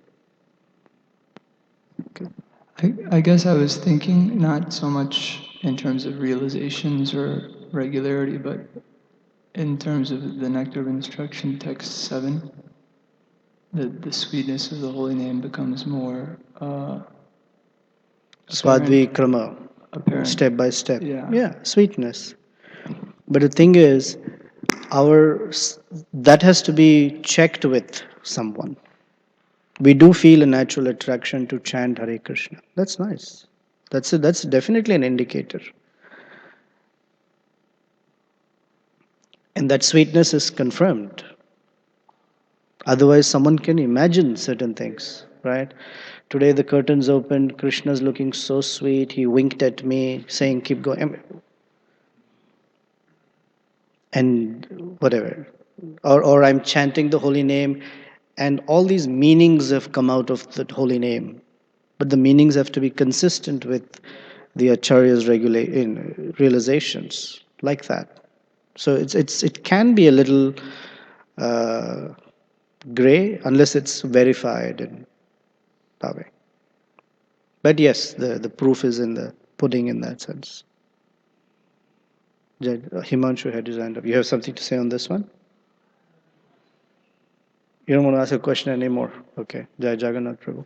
Okay. I guess I was thinking not so much in terms of realizations or regularity, but in terms of the Nectar of Instruction, text 7, the sweetness of the holy name becomes more Swadvi krama, apparent. step by step. Yeah. Sweetness. But the thing is, that has to be checked with someone. We do feel a natural attraction to chant Hare Krishna. That's nice. That's definitely an indicator. And that sweetness is confirmed. Otherwise, someone can imagine certain things, right? Today the curtains opened, Krishna's looking so sweet, he winked at me, saying, keep going. And whatever. Or I'm chanting the holy name, and all these meanings have come out of the holy name. But the meanings have to be consistent with the Acharya's realizations, like that. So it can be a little uh, gray unless it's verified in that way. But yes, the proof is in the pudding in that sense. Himanshu had his hand up. You have something to say on this one? You don't want to ask a question anymore. Okay. Jai Jagannath Prabhu.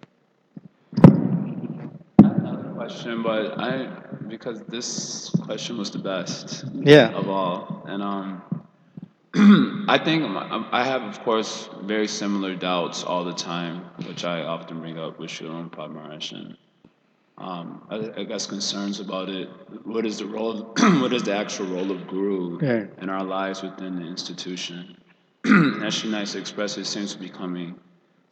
Another question, but because this question was the best Yeah. of all, and I think I have, of course, very similar doubts all the time, which I often bring up with Shulam Padmarash, and I guess concerns about it. What is the role? What is the actual role of guru Yeah. in our lives within the institution? As she nicely expressed, it seems to be becoming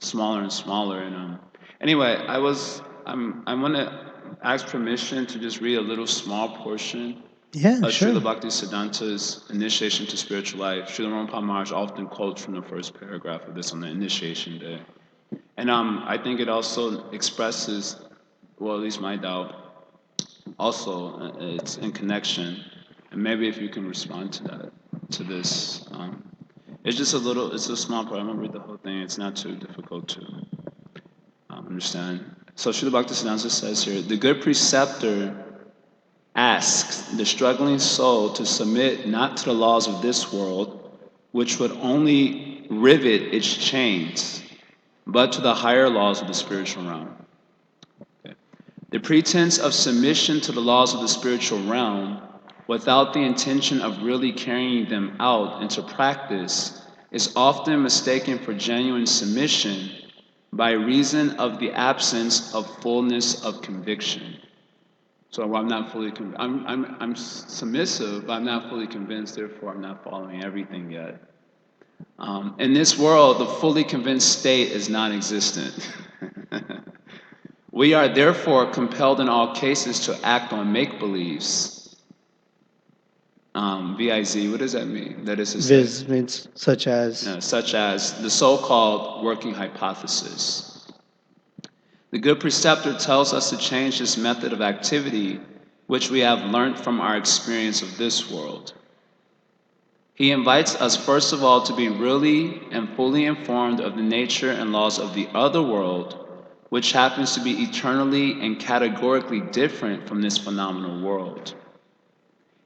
smaller and smaller. And anyway, I want to ask permission to just read a little small portion Yeah, Srila sure. Bhaktisiddhanta's Initiation to Spiritual Life. Srila Rampa Maharaj often quotes from the first paragraph of this on the initiation day. And I think it also expresses, well, at least my doubt, also it's in connection. And maybe if you can respond to that, to this. It's just a little, it's a small part. I won't read the whole thing. It's not too difficult to understand. So Srila Bhaktisiddhanta says here, the good preceptor asks the struggling soul to submit not to the laws of this world, which would only rivet its chains, but to the higher laws of the spiritual realm. Okay. The pretense of submission to the laws of the spiritual realm, without the intention of really carrying them out into practice, is often mistaken for genuine submission by reason of the absence of fullness of conviction. So I'm not fully, I'm submissive, but I'm not fully convinced, therefore I'm not following everything yet. In this world, the fully convinced state is non-existent. We are therefore compelled in all cases to act on make-believes. VIZ, what does that mean? That is to say, Viz means such as. such as the so-called working hypothesis. The good preceptor tells us to change this method of activity, which we have learnt from our experience of this world. He invites us, first of all, to be really and fully informed of the nature and laws of the other world, which happens to be eternally and categorically different from this phenomenal world.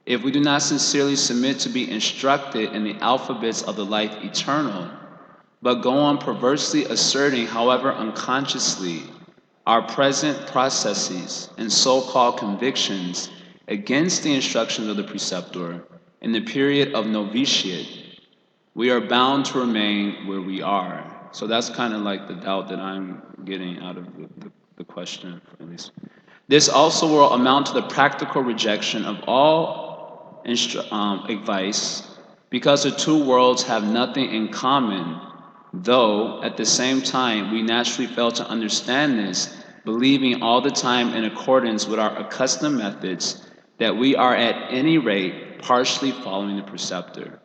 If we do not sincerely submit to be instructed in the alphabets of the life eternal, but go on perversely asserting, however unconsciously, our present processes and so-called convictions against the instructions of the preceptor in the period of novitiate, we are bound to remain where we are. So that's kind of like the doubt that I'm getting out of the question, at least. This also will amount to the practical rejection of all advice, because the two worlds have nothing in common, though at the same time we naturally fail to understand this, believing all the time in accordance with our accustomed methods that we are at any rate partially following the preceptor.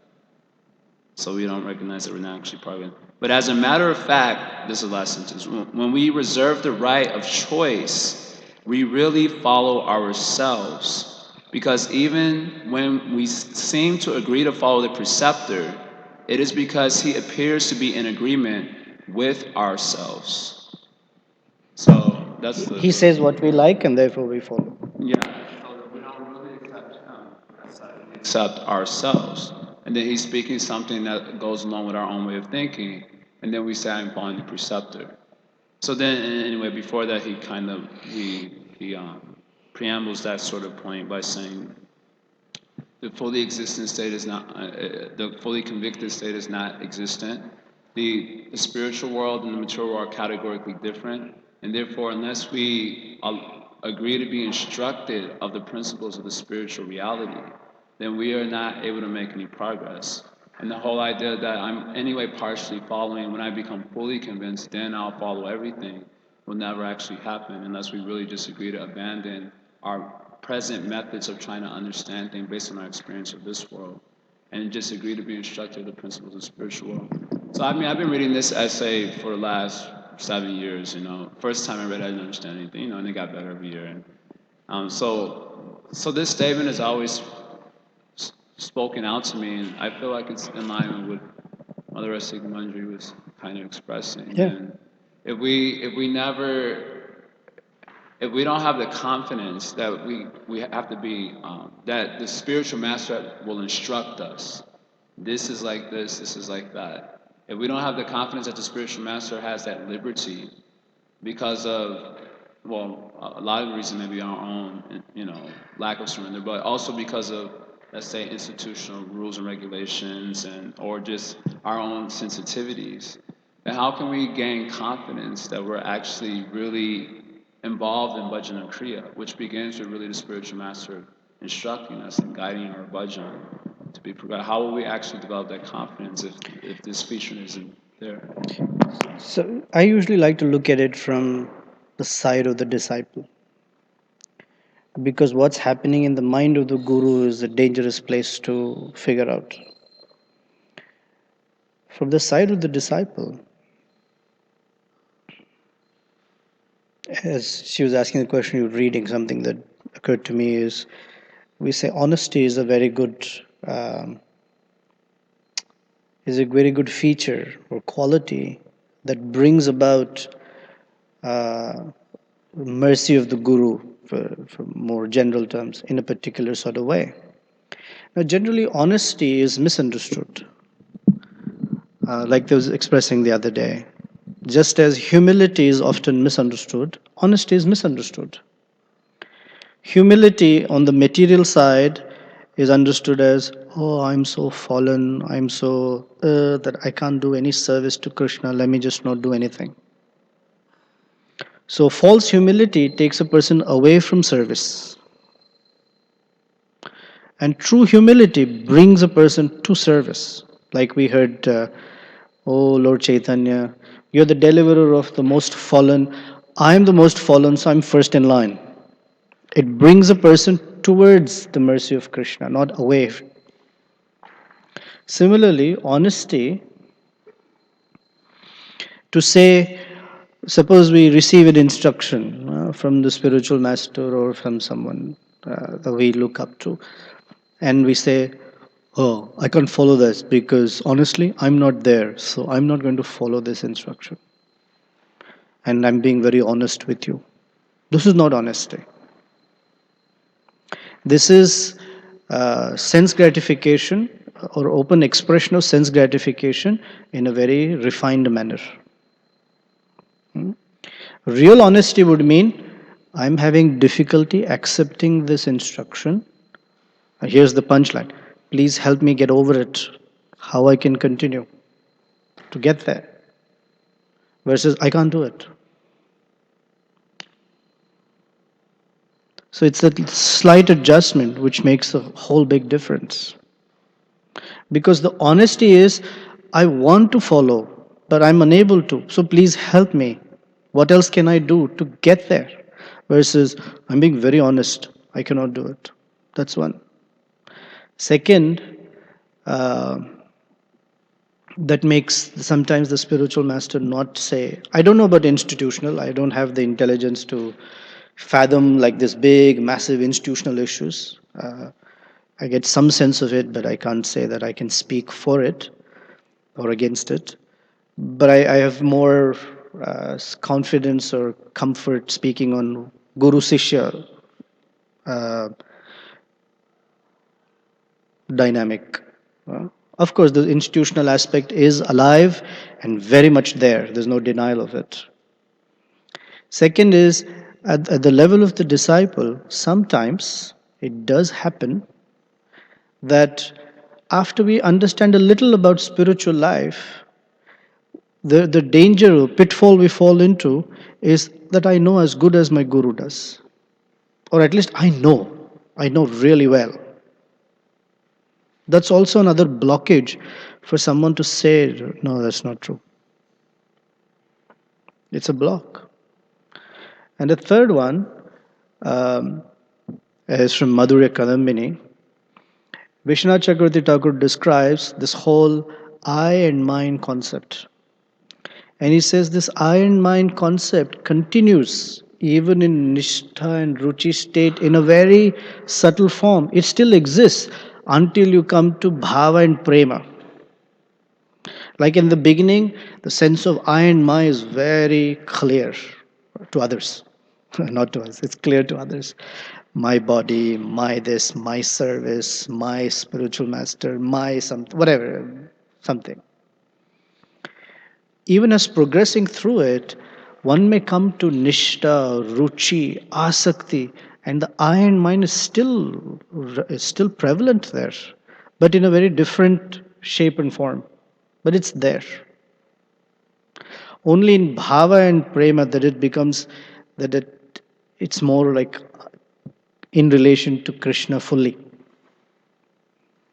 So we don't recognize that we're not actually part of it. But as a matter of fact, this is the last sentence, when we reserve the right of choice, we really follow ourselves. Because even when we seem to agree to follow the preceptor, it is because he appears to be in agreement with ourselves. So that's He says what we like and therefore we follow. yeah. So we don't really accept him, accept ourselves. And then he's speaking something that goes along with our own way of thinking, and then we say I'm following the preceptor. So then, anyway, before that, he kind of preambles that sort of point by saying the fully existent state is not the fully convicted state is not existent. The spiritual world and the material world are categorically different, and therefore, unless we agree to be instructed of the principles of the spiritual reality, then we are not able to make any progress. And the whole idea that I'm anyway partially following, when I become fully convinced, then I'll follow everything, will never actually happen unless we really just agree to abandon our present methods of trying to understand things based on our experience of this world and just agree to be instructed of the principles of spiritual world. So I mean, I've been reading this essay for the last 7 years, First time I read it, I didn't understand anything, and it got better every year. And so this statement has always spoken out to me, and I feel like it's in line with what Mother Rasi Manjari was kind of expressing. Yeah. And if we don't have the confidence that we have to be, that the spiritual master will instruct us, this is like this is like that. If we don't have the confidence that the spiritual master has that liberty, because of, well, a lot of the reasons maybe our own, lack of surrender, but also because of, let's say, institutional rules and regulations, or just our own sensitivities, then how can we gain confidence that we're actually really involved in bhajan kriya, which begins with really the spiritual master instructing us and guiding our bhajan to be progressive? How will we actually develop that confidence if this feature isn't there? So I usually like to look at it from the side of the disciple, because what's happening in the mind of the guru is a dangerous place to figure out. From the side of the disciple, as she was asking the question, you were reading something that occurred to me is, we say honesty is a very good um, feature or quality that brings about uh, mercy of the guru, for more general terms, in a particular sort of way. Now, generally, honesty is misunderstood, like I was expressing the other day. Just as humility is often misunderstood, honesty is misunderstood. Humility on the material side is understood as, oh, I'm so fallen, I'm so that I can't do any service to Krishna, let me just not do anything. So, false humility takes a person away from service. And true humility brings a person to service. Like we heard, oh Lord Chaitanya, you're the deliverer of the most fallen. I'm the most fallen, so I'm first in line. It brings a person towards the mercy of Krishna, not away. Similarly, honesty, to say, Suppose we receive an instruction from the spiritual master or from someone that we look up to, and we say, "Oh, I can't follow this because honestly, I'm not there, so I'm not going to follow this instruction." And I'm being very honest with you. This is not honesty. This is sense gratification or open expression of sense gratification in a very refined manner. Real honesty would mean I'm having difficulty accepting this instruction. Here's the punchline. Please help me get over it. How I can continue to get there. Versus I can't do it. So it's a slight adjustment which makes a whole big difference. Because the honesty is, I want to follow, but I'm unable to. So please help me. What else can I do to get there? Versus, I'm being very honest, I cannot do it. That's one. Second, uh, that makes sometimes the spiritual master not say, I don't know about institutional, I don't have the intelligence to fathom like this big, massive institutional issues. I get some sense of it, but I can't say that I can speak for it or against it. But I have more confidence or comfort speaking on Guru Sishya uh, dynamic. Of course, the institutional aspect is alive and very much there. There's no denial of it. Second is at the level of the disciple, sometimes it does happen that after we understand a little about spiritual life, the danger or pitfall we fall into is that I know as good as my guru does. Or at least I know really well. That's also another blockage for someone to say, no, that's not true. It's a block. And the third one um, is from Madhurya Kadambini. Vishwanath Chakravarti Thakur describes this whole I and mine concept. And he says this I and mine concept continues even in Nishtha and Ruchi state in a very subtle form. It still exists until you come to Bhava and Prema. Like in the beginning, the sense of I and my is very clear to others, not to us. It's clear to others. My body, my this, my service, my spiritual master, my something, whatever, something. Even as progressing through it, one may come to Nishta, Ruchi, Asakti, and the I and mine is still prevalent there, but in a very different shape and form. But it's there. Only in bhava and prema that it becomes that it's more like in relation to Krishna fully.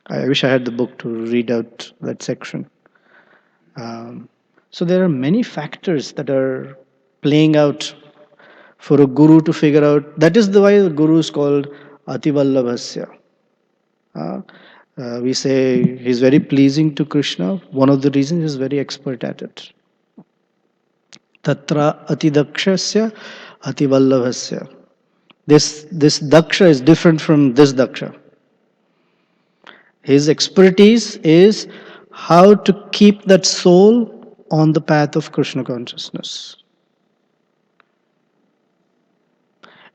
I wish I had the book to read out that section. So there are many factors that are playing out for a guru to figure out. That is the why the guru is called Ativallabhasya. We say he's very pleasing to Krishna. One of the reasons he's very expert at it. Tatra atidakshasya ativallabhasya. This daksha is different from this daksha. His expertise is how to keep that soul on the path of Krishna consciousness.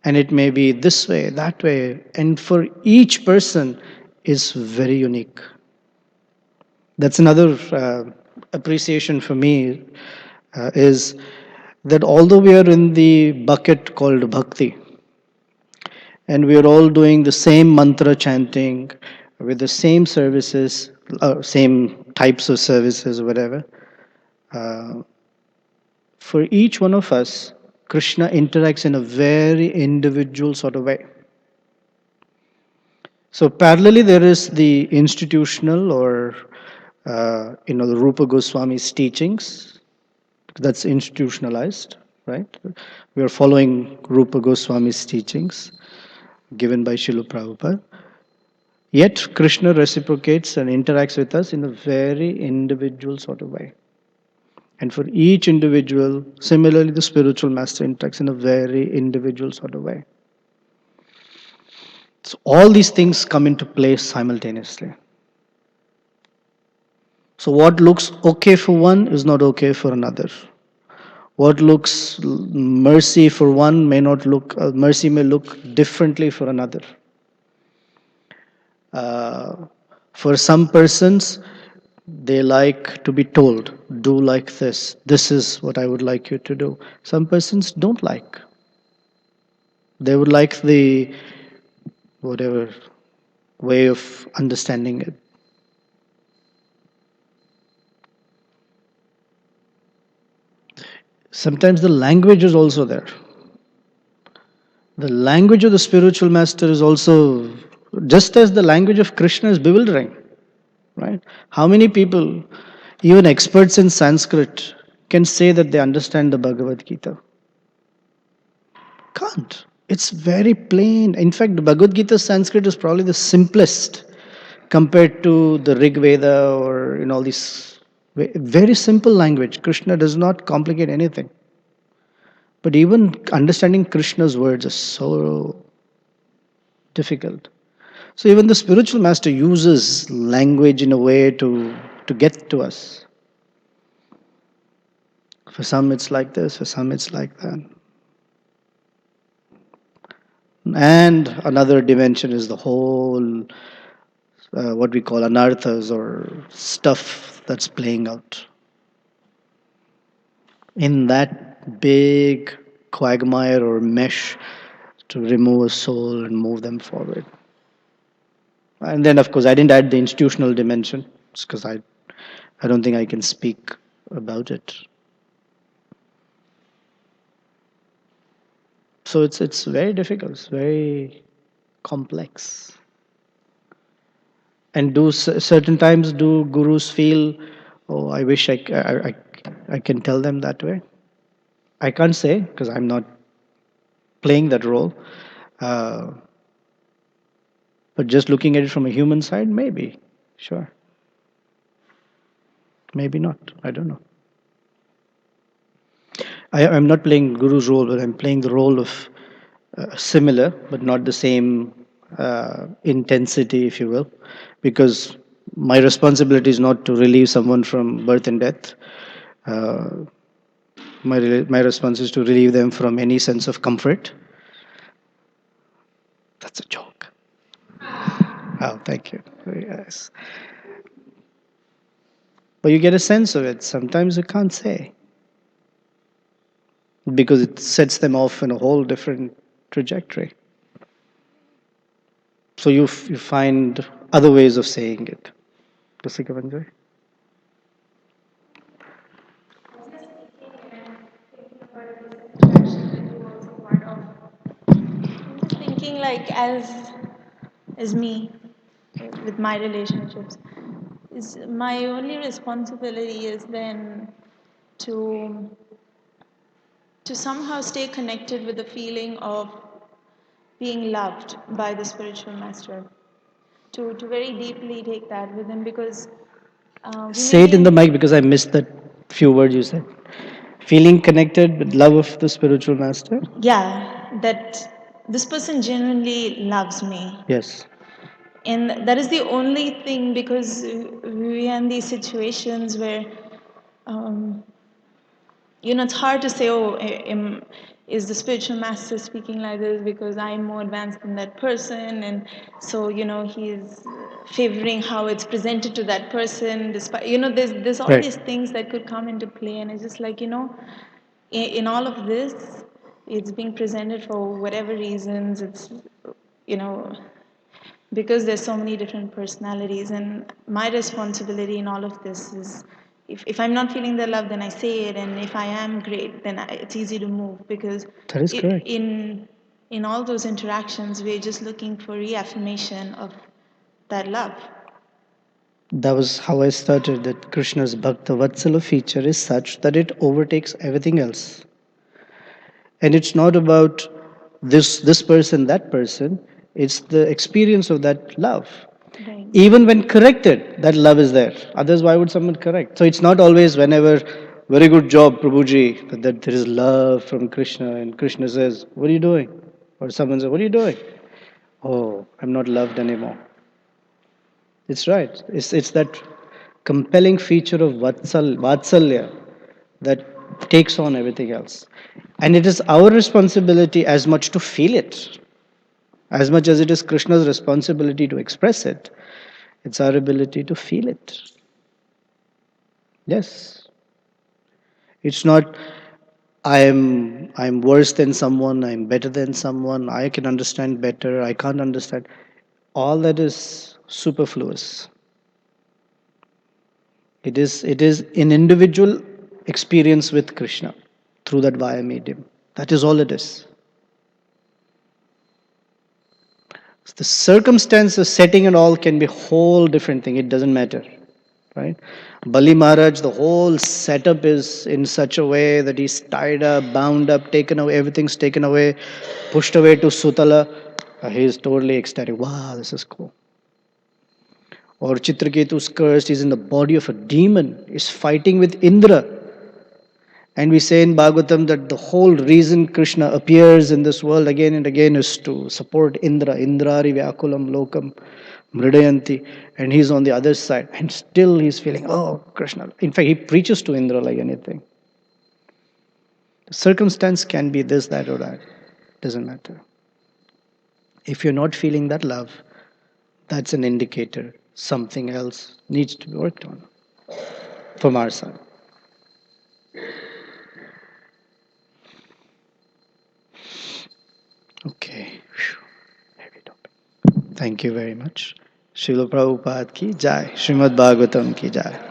And it may be this way, that way, and for each person is very unique. That's another appreciation for me is that although we are in the bucket called bhakti, and we are all doing the same mantra chanting with the same services, same types of services, whatever. For each one of us, Krishna interacts in a very individual sort of way. So parallelly, there is the institutional or the Rupa Goswami's teachings. That's institutionalized, right? We are following Rupa Goswami's teachings given by Srila Prabhupada. Yet Krishna reciprocates and interacts with us in a very individual sort of way. And for each individual, similarly, the spiritual master interacts in a very individual sort of way. So all these things come into place simultaneously. So what looks okay for one is not okay for another. What looks mercy for one may not look, mercy may look differently for another. Uh, for some persons, they like to be told, do like this. This is what I would like you to do. Some persons don't like. They would like the whatever way of understanding it. Sometimes the language is also there. The language of the spiritual master is also, just as the language of Krishna is bewildering, right? How many people, even experts in Sanskrit, can say that they understand the Bhagavad Gita? Can't. It's very plain. In fact, the Bhagavad Gita Sanskrit is probably the simplest compared to the Rig Veda or all these very simple language. Krishna does not complicate anything. But even understanding Krishna's words is so difficult. So even the spiritual master uses language in a way to get to us. For some it's like this, for some it's like that. And another dimension is the whole what we call anarthas or stuff that's playing out in that big quagmire or mesh to remove a soul and move them forward. And then, of course, I didn't add the institutional dimension because I don't think I can speak about it. So it's very difficult. It's very complex. And do certain times do gurus feel, oh, I wish I can tell them that way? I can't say because I'm not playing that role. Uh, but just looking at it from a human side, maybe, sure. Maybe not. I don't know. I'm not playing guru's role, but I'm playing the role of similar, but not the same intensity, if you will, because my responsibility is not to relieve someone from birth and death. Uh, my response is to relieve them from any sense of comfort. That's a joke. Oh, thank you. Yes. But you get a sense of it. Sometimes you can't say because it sets them off in a whole different trajectory. So you find other ways of saying it. Jessica Vanjoy? I'm just thinking like as me with my relationships is my only responsibility is then to to somehow stay connected with the feeling of being loved by the spiritual master, to very deeply take that within, because we may Say it be in the in, mic because I missed that few words you said. Feeling connected with love of the spiritual master? yeah, that this person genuinely loves me. Yes. And that is the only thing, because we are in these situations where um, it's hard to say, oh, is the spiritual master speaking like this because I'm more advanced than that person, and so he's favoring how it's presented to that person. Despite there's all Right. these things that could come into play, and it's just like in all of this, it's being presented for whatever reasons. It's you know because there's so many different personalities, and my responsibility in all of this is, if I'm not feeling the love, then I say it, and if I am, great, then it's easy to move, because That is correct. in all those interactions, we're just looking for reaffirmation of that love. That was how I started that Krishna's Bhakta Vatsala feature is such that it overtakes everything else. And it's not about this person, that person, it's the experience of that love. Right. Even when corrected, that love is there. Others, why would someone correct? So it's not always whenever Very good job, Prabhuji, that there is love from Krishna. And Krishna says, what are you doing? Or someone says, what are you doing? Oh, I'm not loved anymore. It's right. It's that compelling feature of Vatsalya that takes on everything else. And it is our responsibility as much to feel it, as much as it is Krishna's responsibility to express it. It's our ability to feel it. Yes. It's not I'm worse than someone, I'm better than someone, I can understand better, I can't understand. All that is superfluous. It is an individual experience with Krishna through that via medium. That is all it is. The circumstances, setting and all can be whole different thing. It doesn't matter, right? Bali Maharaj, the whole setup is in such a way that he's tied up, bound up, taken away. Everything's taken away, pushed away to Sutala. He's totally ecstatic. Wow, this is cool. Or Chitraketu's cursed. He's in the body of a demon. He's fighting with Indra. And we say in Bhagavatam that the whole reason Krishna appears in this world again and again is to support Indra. Indrari Vyakulam Lokam Mridayanti. And he's on the other side. And still he's feeling, oh, Krishna. In fact, he preaches to Indra like anything. The circumstance can be this, that, or that. Doesn't matter. If you're not feeling that love, that's an indicator something else needs to be worked on from our side. Okay. Heavy topic. Thank you very much. Srila Prabhupada ki jai. Srimad Bhagavatam ki jai.